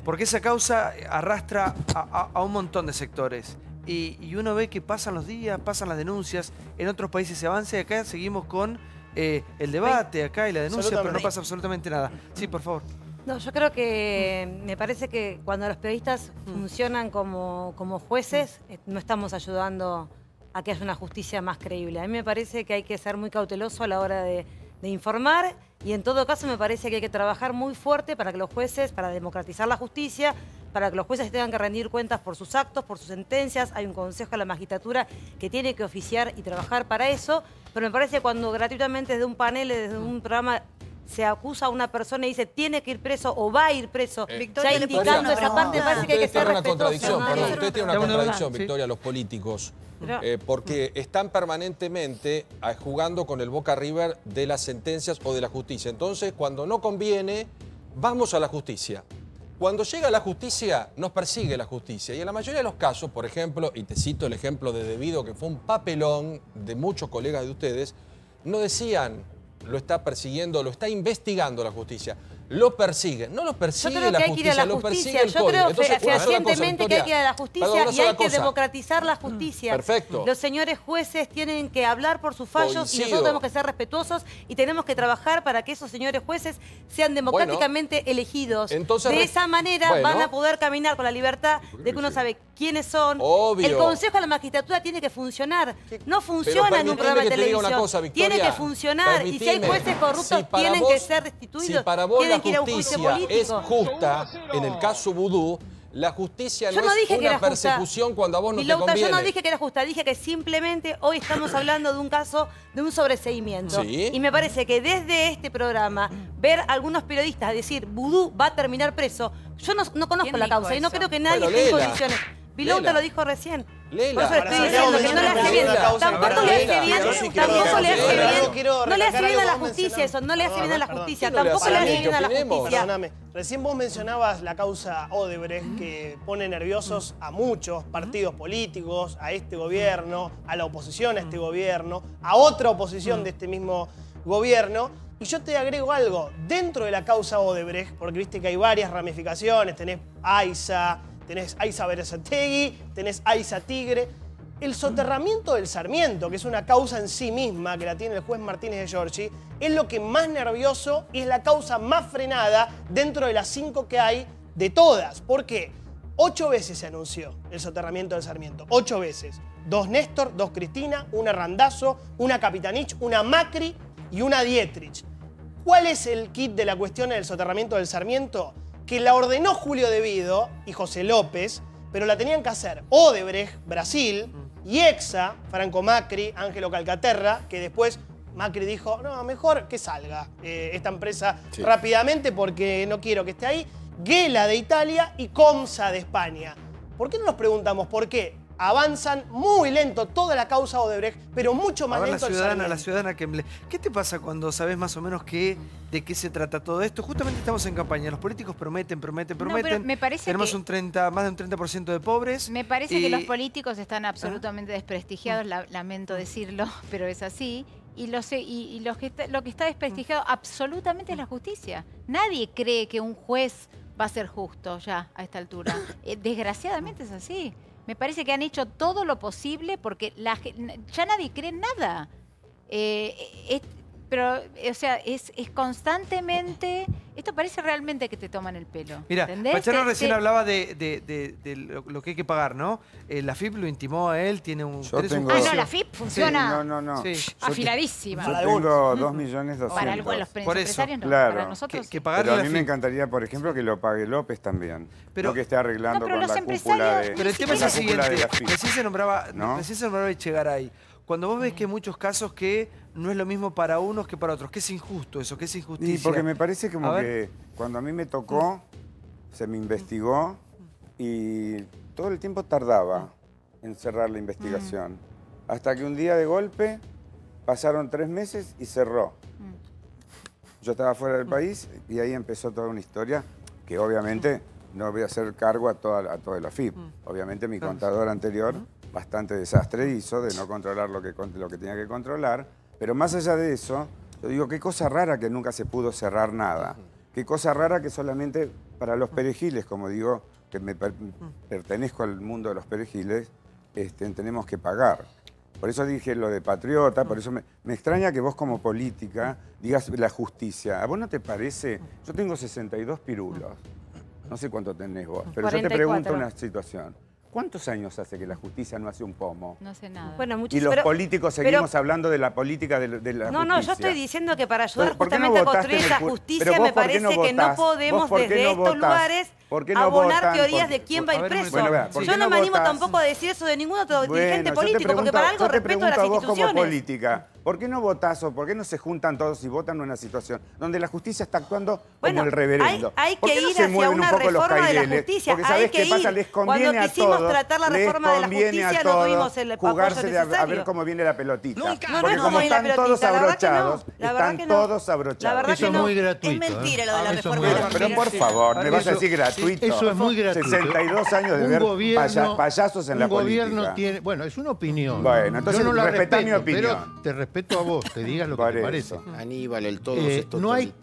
Porque esa causa arrastra a un montón de sectores. Y uno ve que pasan los días, pasan las denuncias, en otros países se avanza y acá seguimos con el debate acá y la denuncia, pero no pasa absolutamente nada. Sí, por favor. No, yo creo que me parece que cuando los periodistas funcionan como jueces, no estamos ayudando a que haya una justicia más creíble. A mí me parece que hay que ser muy cauteloso a la hora de informar y en todo caso me parece que hay que trabajar muy fuerte para que los jueces, para democratizar la justicia, para que los jueces tengan que rendir cuentas por sus actos, por sus sentencias. Hay un consejo de la magistratura que tiene que oficiar y trabajar para eso, pero me parece que cuando gratuitamente desde un panel, desde un programa, se acusa a una persona y dice tiene que ir preso o va a ir preso, ya indicando esa parte, parece que hay que ser respetuoso. Usted tiene una contradicción, Victoria, los políticos, porque están permanentemente jugando con el Boca River de las sentencias o de la justicia. Entonces, cuando no conviene, vamos a la justicia. Cuando llega la justicia, nos persigue la justicia. Y en la mayoría de los casos, por ejemplo, y te cito el ejemplo de Debido, que fue un papelón de muchos colegas de ustedes, no decían lo está persiguiendo, lo está investigando la justicia. Lo persiguen, no lo persigue la justicia, lo persigue el código. Yo creo fehacientemente que hay que ir a la justicia y hay que democratizar la justicia. Perfecto. Los señores jueces tienen que hablar por sus fallos y nosotros tenemos que ser respetuosos y tenemos que trabajar para que esos señores jueces sean democráticamente elegidos. Entonces, de esa manera van a poder caminar con la libertad de que uno sabe quiénes son. Obvio. El Consejo de la Magistratura tiene que funcionar. No funciona en un programa de televisión. Tiene que funcionar y si hay jueces corruptos tienen que ser destituidos. Si para vos la justicia es justa, en el caso Vudú, la justicia no es una persecución cuando a vos no te conviene. Yo no dije que era justa, dije que simplemente hoy estamos hablando de un caso de un sobreseimiento. Sí. Y me parece que desde este programa, ver a algunos periodistas decir Vudú va a terminar preso, yo no conozco la causa y no creo que nadie esté en condiciones. Vilouta lo dijo recién. Por eso le estoy diciendo que no le hace bien. Tampoco le hace bien. Tampoco le hace bien. No le hace bien a la justicia eso. No le hace bien a la justicia. Tampoco le hace bien a la justicia. Perdóname. Recién vos mencionabas la causa Odebrecht que pone nerviosos a muchos partidos políticos, a este gobierno, a la oposición a este gobierno, a otra oposición de este mismo gobierno. Y yo te agrego algo. Dentro de la causa Odebrecht, porque viste que hay varias ramificaciones, tenés AISA, tenés Aiza Berazategui, tenés Aiza Tigre. El soterramiento del Sarmiento, que es una causa en sí misma, que la tiene el juez Martínez de Giorgi, es lo que más nervioso y es la causa más frenada dentro de las 5 que hay de todas. ¿Por qué? 8 veces se anunció el soterramiento del Sarmiento. 8 veces. 2 Néstor, 2 Cristina, una Randazzo, una Capitanich, una Macri y una Dietrich. ¿Cuál es el kit de la cuestión del soterramiento del Sarmiento? Que la ordenó Julio Debido y José López, pero la tenían que hacer Odebrecht, Brasil, y Exa, Franco Macri, Ángelo Calcaterra, que después Macri dijo, no, mejor que salga esta empresa rápidamente porque no quiero que esté ahí, Gela de Italia y Comsa de España. ¿Por qué no nos preguntamos por qué avanzan muy lento toda la causa Odebrecht, pero mucho más lento el Sarmiento? La ciudadana Kemble, ¿qué te pasa cuando sabes más o menos de qué se trata todo esto? Justamente estamos en campaña, los políticos prometen. No, pero me parece tenemos que más de un 30% de pobres. Me parece que los políticos están absolutamente desprestigiados, lamento decirlo, pero es así. Y lo que está desprestigiado absolutamente es la justicia. Nadie cree que un juez va a ser justo ya a esta altura. Desgraciadamente es así. Me parece que han hecho todo lo posible porque ya nadie cree en nada. Pero, o sea, es constantemente... Esto parece realmente que te toman el pelo. Mira, ¿entendés? Pachano recién hablaba de lo que hay que pagar, ¿no? La FIP lo intimó a él, tiene un... Yo tengo... Ah, no, la FIP funciona No. Sí. afiladísima. Yo tengo 2.200.000. Para los empresarios no, claro. para nosotros sí. Pero a mí me encantaría, por ejemplo, que lo pague López también. No que esté arreglando con la cúpula de... Pero el tema es el siguiente, recién se nombraba ¿no? Echegaray. Cuando vos ves que hay muchos casos que no es lo mismo para unos que para otros, que es injusto eso, que es injusticia. Y porque me parece como que cuando a mí me tocó, se me investigó y todo el tiempo tardaba en cerrar la investigación. Hasta que un día de golpe pasaron 3 meses y cerró. Yo estaba fuera del país y ahí empezó toda una historia que obviamente no voy a hacer cargo a toda la FIP. Obviamente mi contador anterior bastante desastre hizo de no controlar lo que tenía que controlar. Pero más allá de eso, yo digo, qué cosa rara que nunca se pudo cerrar nada. Qué cosa rara que solamente para los perejiles, como digo, que pertenezco al mundo de los perejiles, tenemos que pagar. Por eso dije lo de patriota, por eso me extraña que vos como política digas la justicia. ¿A vos no te parece? Yo tengo 62 pirulos. No sé cuánto tenés vos, pero 44. Yo te pregunto una situación. ¿Cuántos años hace que la justicia no hace un pomo? No sé nada. Bueno, y los políticos seguimos hablando de la política de la justicia. No, yo estoy diciendo que para ayudar justamente a construir esa justicia me parece que no podemos desde estos lugares abonar teorías de quién va a ir preso. Yo no me animo tampoco a decir eso de ningún otro dirigente político, porque para algo respeto a las instituciones. Como política, ¿por qué no votás o por qué no se juntan todos y votan en una situación donde la justicia está actuando como el reverendo? Hay que ir hacia una reforma de la justicia. Hay que ir. Cuando quisimos tratar la reforma de la justicia no tuvimos el apoyo necesario. A ver cómo viene la pelotita. No porque es como están todos abrochados, todos abrochados. Eso es muy gratuito. Es mentira lo de la reforma de la justicia. Pero por favor, me vas a decir gratuito. Eso es muy gratuito. 62 años de ver payasos en la política. Un gobierno tiene... Bueno, es una opinión. Bueno, entonces yo no la respetá mi opinión. Pero te respeto a vos, te digas lo que te parece. Aníbal, el todo es no hay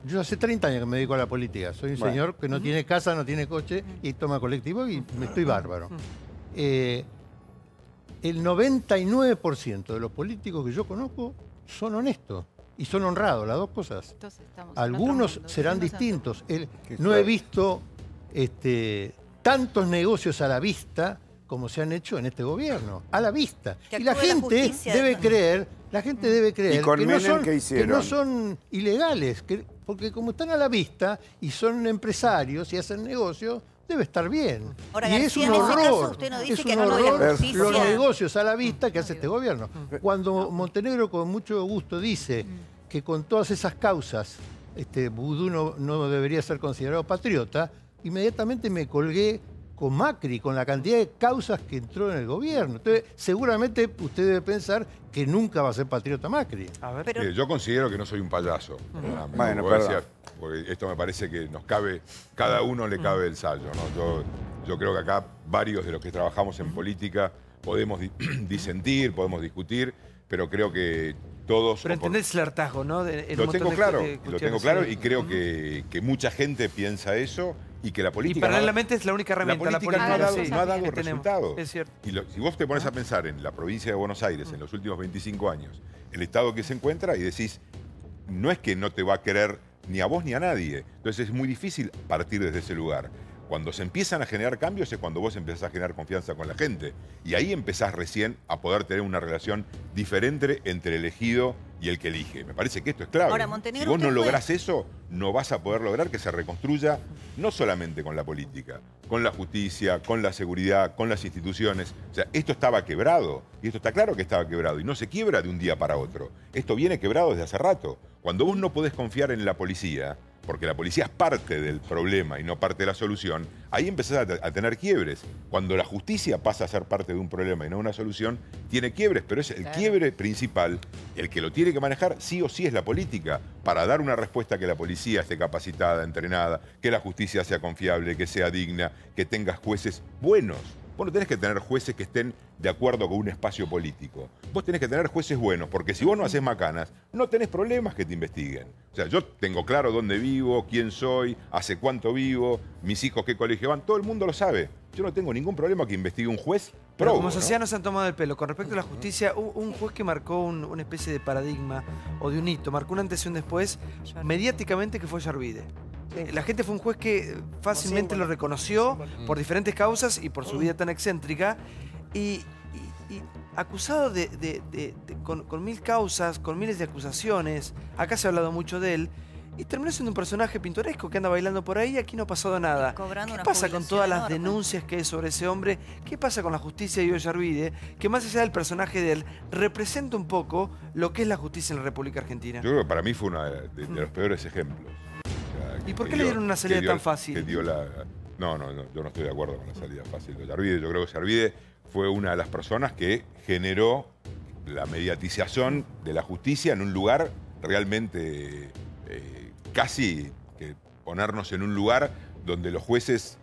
yo hace 30 años que me dedico a la política. Soy un señor que no tiene casa, no tiene coche y toma colectivo y me estoy bárbaro. El 99% de los políticos que yo conozco son honestos y son honrados, las dos cosas. Algunos serán distintos. No he visto tantos negocios a la vista como se han hecho en este gobierno, a la vista. Y la gente debe creer que no son ilegales, porque como están a la vista y son empresarios y hacen negocios, debe estar bien. Ahora, y García, es un horror, en ese caso usted no dice es un que no lo horror de justicia. los negocios a la vista que hace este gobierno. Cuando Montenegro con mucho gusto dice que con todas esas causas Vudú no debería ser considerado patriota, inmediatamente me colgué con Macri, con la cantidad de causas que entró en el gobierno. Entonces, seguramente usted debe pensar que nunca va a ser patriota Macri. Yo considero que no soy un payaso. Bueno, porque esto me parece que nos cabe, cada uno le cabe el sayo, ¿no? Yo creo que acá varios de los que trabajamos en política podemos disentir, podemos discutir, pero creo que todos... Pero entendés el hartazgo, ¿no? Lo tengo claro y creo que mucha gente piensa eso y que la política... Y paralelamente es la única herramienta. La política no ha dado resultados. Es cierto. Y si vos te pones a pensar en la provincia de Buenos Aires en los últimos 25 años, el estado que se encuentra y decís, no es que no te va a querer ni a vos ni a nadie. Entonces es muy difícil partir desde ese lugar. Cuando se empiezan a generar cambios es cuando vos empezás a generar confianza con la gente. Y ahí empezás recién a poder tener una relación diferente entre el elegido y el que elige. Me parece que esto es clave. Ahora, Montenegro, si vos no lográs eso, no vas a poder lograr que se reconstruya no solamente con la política, con la justicia, con la seguridad, con las instituciones. O sea, esto estaba quebrado. Y esto está claro que estaba quebrado. Y no se quiebra de un día para otro. Esto viene quebrado desde hace rato. Cuando vos no podés confiar en la policía, porque la policía es parte del problema y no parte de la solución, ahí empezás a tener quiebres. Cuando la justicia pasa a ser parte de un problema y no una solución, tiene quiebres, pero es el quiebre principal, el que lo tiene que manejar sí o sí es la política, para dar una respuesta que la policía esté capacitada, entrenada, que la justicia sea confiable, que sea digna, que tengas jueces buenos. Vos no tenés que tener jueces que estén de acuerdo con un espacio político. Vos tenés que tener jueces buenos, porque si vos no haces macanas, no tenés problemas que te investiguen. O sea, yo tengo claro dónde vivo, quién soy, hace cuánto vivo, mis hijos qué colegio van, todo el mundo lo sabe. Yo no tengo ningún problema que investigue un juez Pero como sociedad nos han tomado el pelo. Con respecto a la justicia, un juez que marcó una especie de paradigma o de un hito, marcó un antes y un después, mediáticamente, que fue Yarvide. La gente fue un juez que fácilmente lo reconoció por diferentes causas y por su vida tan excéntrica. Y acusado con 1000 causas, con miles de acusaciones, acá se ha hablado mucho de él, y terminó siendo un personaje pintoresco que anda bailando por ahí y aquí no ha pasado nada. ¿Qué pasa con todas las denuncias que hay sobre ese hombre? ¿Qué pasa con la justicia de Guido Yarvide? Que más allá del personaje de él, representa un poco lo que es la justicia en la República Argentina. Yo creo que para mí fue uno de los peores ejemplos. O sea, ¿Y por qué le dieron una salida tan fácil? No, yo no estoy de acuerdo con la salida fácil de Yarvide. Yo creo que Yarvide fue una de las personas que generó la mediatización de la justicia en un lugar realmente casi que ponernos en un lugar donde los jueces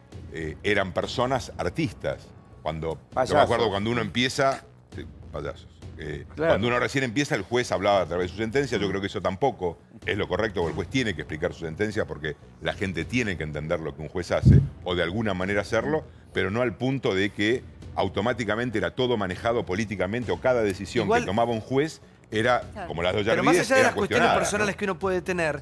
eran personas artistas. Yo me acuerdo cuando uno empieza... Sí, payasos. Claro. Cuando uno recién empieza, el juez hablaba a través de su sentencia. Yo creo que eso tampoco es lo correcto, porque el juez tiene que explicar su sentencia porque la gente tiene que entender lo que un juez hace o de alguna manera hacerlo, pero no al punto de que automáticamente era todo manejado políticamente o cada decisión que tomaba un juez era, como las de Yarvide, pero más allá de las cuestiones cuestionada, personales que uno puede tener,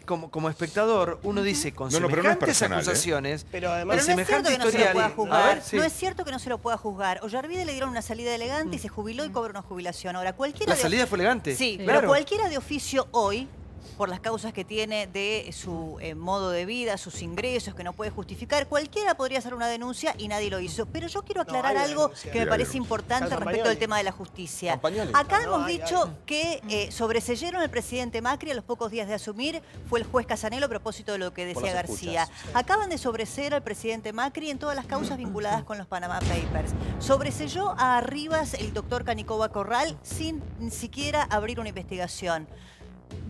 como espectador, uno dice con semejantes acusaciones, pero además no es cierto que no se lo pueda juzgar. No es cierto que no se lo pueda juzgar. O Yarvide le dieron una salida elegante y se jubiló y cobra una jubilación. Ahora, cualquiera la salida fue elegante. Sí, claro. Pero cualquiera de oficio hoy, por las causas que tiene de su modo de vida, sus ingresos, que no puede justificar, cualquiera podría hacer una denuncia y nadie lo hizo. Pero yo quiero aclarar algo que me parece importante respecto al tema de la justicia. Acá hemos dicho que sobreseyeron al presidente Macri a los pocos días de asumir, fue el juez Casanelo a propósito de lo que decía García. Acaban de sobreseer al presidente Macri en todas las causas vinculadas con los Panama Papers. Sobreseyó a Rivas el doctor Canicoba Corral sin ni siquiera abrir una investigación.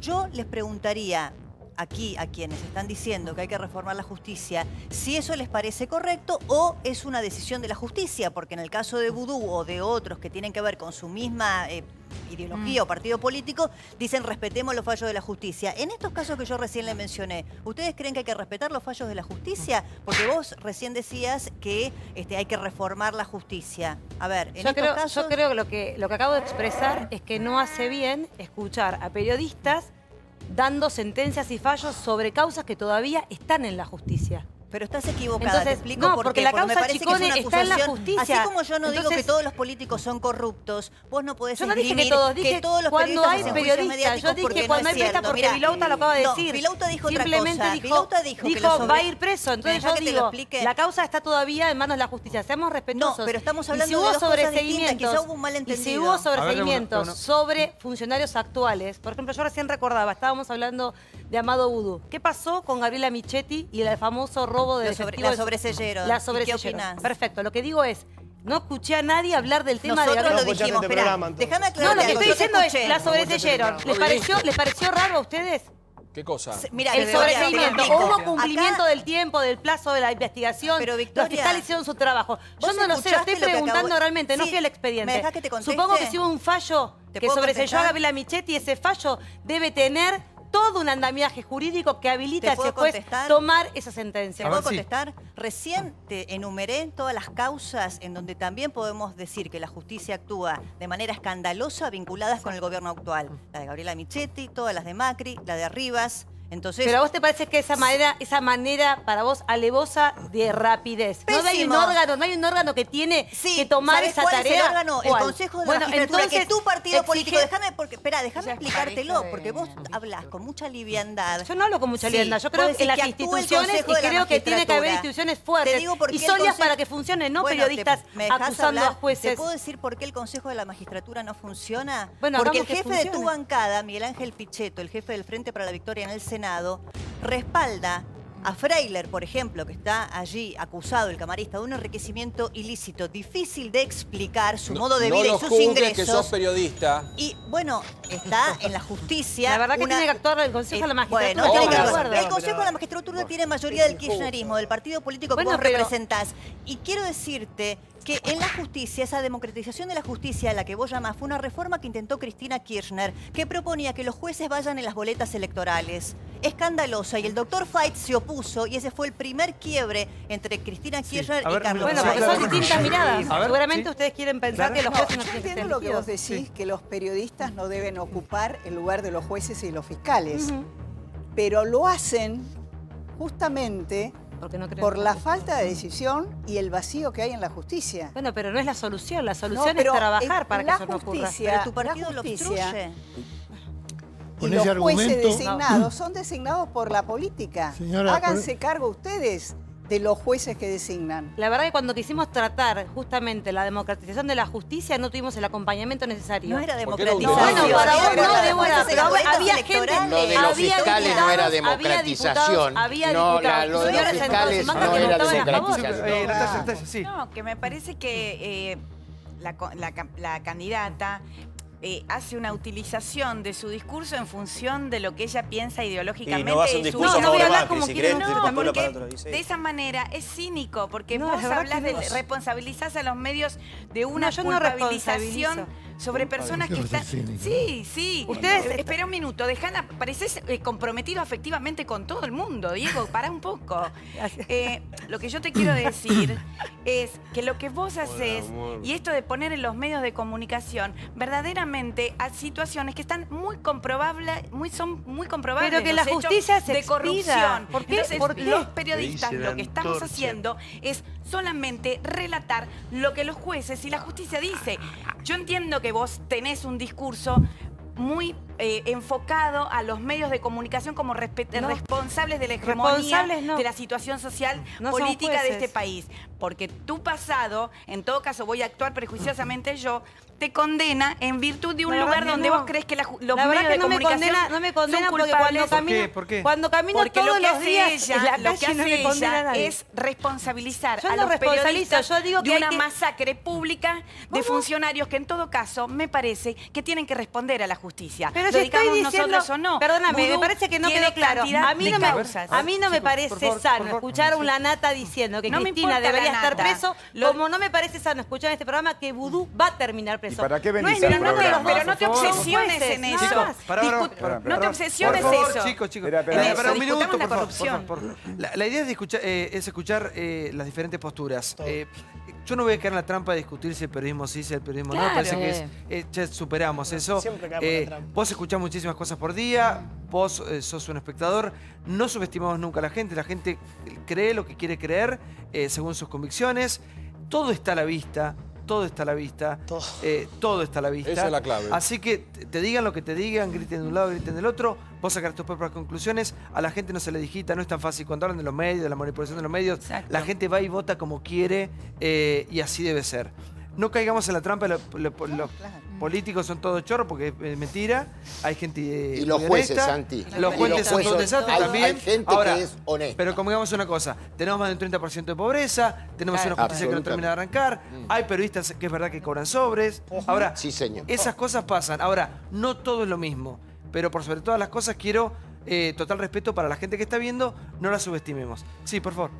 Yo les preguntaría aquí a quienes están diciendo que hay que reformar la justicia si eso les parece correcto o es una decisión de la justicia, porque en el caso de Vudú o de otros que tienen que ver con su misma ideología o partido político, dicen respetemos los fallos de la justicia. En estos casos que yo recién le mencioné, ¿ustedes creen que hay que respetar los fallos de la justicia? Porque vos recién decías que hay que reformar la justicia. A ver, en estos casos... Yo creo que lo que acabo de expresar es que no hace bien escuchar a periodistas dando sentencias y fallos sobre causas que todavía están en la justicia. Pero estás equivocada, entonces, te explico por porque qué. la causa me parece Chicone que es una está en la acusación. justicia. Así como yo no digo que todos los políticos son corruptos, vos no podés yo no dije esgrimir que todos, dije que todos los cuando hay hacen periodistas. Yo dije cuando hay periodistas porque Vilouta lo acaba de decir. Vilouta dijo simplemente otra cosa. dijo que va a ir preso. Entonces yo digo, la causa está todavía en manos de la justicia. Seamos respetuosos. No, pero estamos hablando de dos cosas distintas, quizá hubo un malentendido. Y si hubo sobreseimientos sobre funcionarios actuales, por ejemplo, yo recién recordaba, estábamos hablando de Amado Vudú. ¿Qué pasó con Gabriela Michetti y el famoso robo de efectivo? La sobreseyeron. ¿Qué opinás? Perfecto, lo que digo es, no escuché a nadie hablar del tema de Gabriela. Nosotros lo dijimos, espera, déjame aclarar. No, lo que estoy diciendo es, la sobreseyeron. ¿Les pareció raro a ustedes? ¿Qué cosa? Mira, el sobreseimiento. ¿Hubo cumplimiento del tiempo, del plazo de la investigación? Pero Victoria, los fiscales hicieron su trabajo. Yo no lo sé, estoy preguntando realmente, no fui al expediente. ¿Me dejás que te conteste? Supongo que si hubo un fallo que sobreseyó a Gabriela Michetti, ese fallo debe tener todo un andamiaje jurídico que habilita a ese juez tomar esa sentencia. ¿Te puedo contestar? Recién te enumeré todas las causas en donde también podemos decir que la justicia actúa de manera escandalosa vinculadas con el gobierno actual. La de Gabriela Michetti, todas las de Macri, la de Rivas. Entonces, pero a vos te parece que esa manera para vos alevosa de rapidez. No hay un órgano que tiene que tomar esa tarea. ¿Cuál es el órgano? El Consejo de la Magistratura, que tu partido político, déjame explicártelo, porque vos hablas con mucha liviandad. Yo no hablo con mucha liviandad, yo creo que las instituciones, y creo que tiene que haber instituciones fuertes y sólidas para que funcionen, no periodistas acusando a jueces. ¿Te puedo decir por qué el Consejo de la Magistratura no funciona? Bueno, porque el jefe de tu bancada, Miguel Ángel Pichetto, el jefe del Frente para la Victoria en el Senado, respalda a Freiler, por ejemplo, que está allí acusado, el camarista, de un enriquecimiento ilícito, difícil de explicar su modo de vida y sus ingresos. Que sos periodista. Y bueno, está en la justicia. La verdad que tiene que actuar el Consejo de la Magistratura. Bueno, el Consejo de la Magistratura tiene mayoría del kirchnerismo, del partido político que vos representás. Y quiero decirte que en la justicia, esa democratización de la justicia a la que vos llamás, fue una reforma que intentó Cristina Kirchner, que proponía que los jueces vayan en las boletas electorales. escandalosa y el doctor Fait se opuso y ese fue el primer quiebre entre Cristina Kirchner y Carlos Bueno, Sainz. porque son distintas miradas. Seguramente ustedes quieren pensar que los jueces no yo tienen que ser entiendo lo que vos elegidos. decís, que los periodistas no deben ocupar el lugar de los jueces y los fiscales, pero lo hacen justamente por la falta de decisión y el vacío que hay en la justicia. Bueno, pero no es la solución. La solución es trabajar para que eso no ocurra. Pero tu partido lo obstruye. Y Con los ese jueces argumento- designados son designados por la política. Señora, Háganse cargo ustedes de los jueces que designan. La verdad que cuando quisimos tratar justamente la democratización de la justicia no tuvimos el acompañamiento necesario. No era democratización. democratización. Bueno, para vos Era no, la Débora, pero democracia había electoral. gente... Lo de los había fiscales no era diputados, democratización. había No, diputados. lo de los Señores, fiscales entonces, no que era votaban a favor. democratización. No, que me parece que la candidata hace una utilización de su discurso en función de lo que ella piensa ideológicamente. Y no hace un de su- discurso a no favor voy a de hablar Macri, como si quieren querés, ustedes, después lo porque para otro, dice. de esa manera es cínico, porque No, vos la verdad hablas que de no. responsabilizás a los medios de una No, yo no culpabilización responsabilizo. sobre personas que Yo soy están... cínico. Sí, sí. Ustedes- Espera un minuto, pareces comprometido afectivamente con todo el mundo, Diego, pará un poco. Lo que yo te quiero decir es que lo que vos haces, y esto de poner en los medios de comunicación, verdaderamente a situaciones que están muy comprobables, son muy comprobables. Pero que los la hechos justicia se de expida. corrupción. ¿Por qué? Entonces, ¿Por qué? los periodistas Le dice lo que la estamos antorcha. haciendo es solamente relatar lo que los jueces y la justicia dice. Yo entiendo que vos tenés un discurso muy enfocado a los medios de comunicación como responsables de la hegemonía, Responsables no. de la situación social, No son política de jueces. este país. Porque tu pasado, en todo caso voy a actuar prejuiciosamente yo, te condena en virtud de un La verdad lugar que donde no. vos crees que los La verdad medios que de no me comunicación condena, no me condena son porque culpables. ¿Por qué? cuando camino Porque todos lo que los hace días ella, en la lo que calle no hace me condena a ella nadie. es responsabilizar Yo a no los responsabilizo, periodistas yo digo que de hay una que- masacre pública de funcionarios que en todo caso me parece que tienen que responder a la justicia. Pero Lo yo estoy digamos diciendo, nosotros o no. perdóname, me Vudú parece que no tiene quedó claro. cantidad A mí de no causas. me parece por favor, sano por favor. escuchar a una nata diciendo que No me Cristina importa debería la estar nata. preso, como no me parece sano escuchar en este programa que Vudú va a terminar preso. ¿Y para qué No venís es al ninguno de los programa? dos, Pero no te por favor. obsesiones Jueces, en nada eso. más. No te obsesiones por favor, eso. chicos. Espera, espera. En eso, un minuto, discutamos la por corrupción. favor. La idea es escuchar las diferentes posturas. Yo no voy a caer en la trampa de discutir si el periodismo sí, si el periodismo no. Claro. Parece que ya superamos eso. Siempre caemos en la trampa. Vos escuchás muchísimas cosas por día, vos sos un espectador. No subestimamos nunca a la gente. La gente cree lo que quiere creer según sus convicciones. Todo está a la vista. Todo está a la vista. Todo está a la vista. Esa es la clave. Así que te digan lo que te digan, griten de un lado, griten del otro. Vos sacarás tus propias conclusiones. A la gente no se le digita, no es tan fácil. Cuando hablan de los medios, de la manipulación de los medios, Exacto. la gente va y vota como quiere y así debe ser. No caigamos en la trampa, los políticos son todos chorros porque es mentira. Hay gente Y los jueces, honesta. Santi. Los Y jueces los son todos jueces, desastres hay- también. hay gente Ahora, que es honesta. pero como digamos una cosa, tenemos más de un 30% de pobreza, tenemos Claro. una justicia que no termina de arrancar, hay periodistas que es verdad que cobran sobres. Ahora, Sí, señor. esas cosas pasan. Ahora, no todo es lo mismo, pero por sobre todas las cosas quiero total respeto para la gente que está viendo, no la subestimemos. Sí, por favor.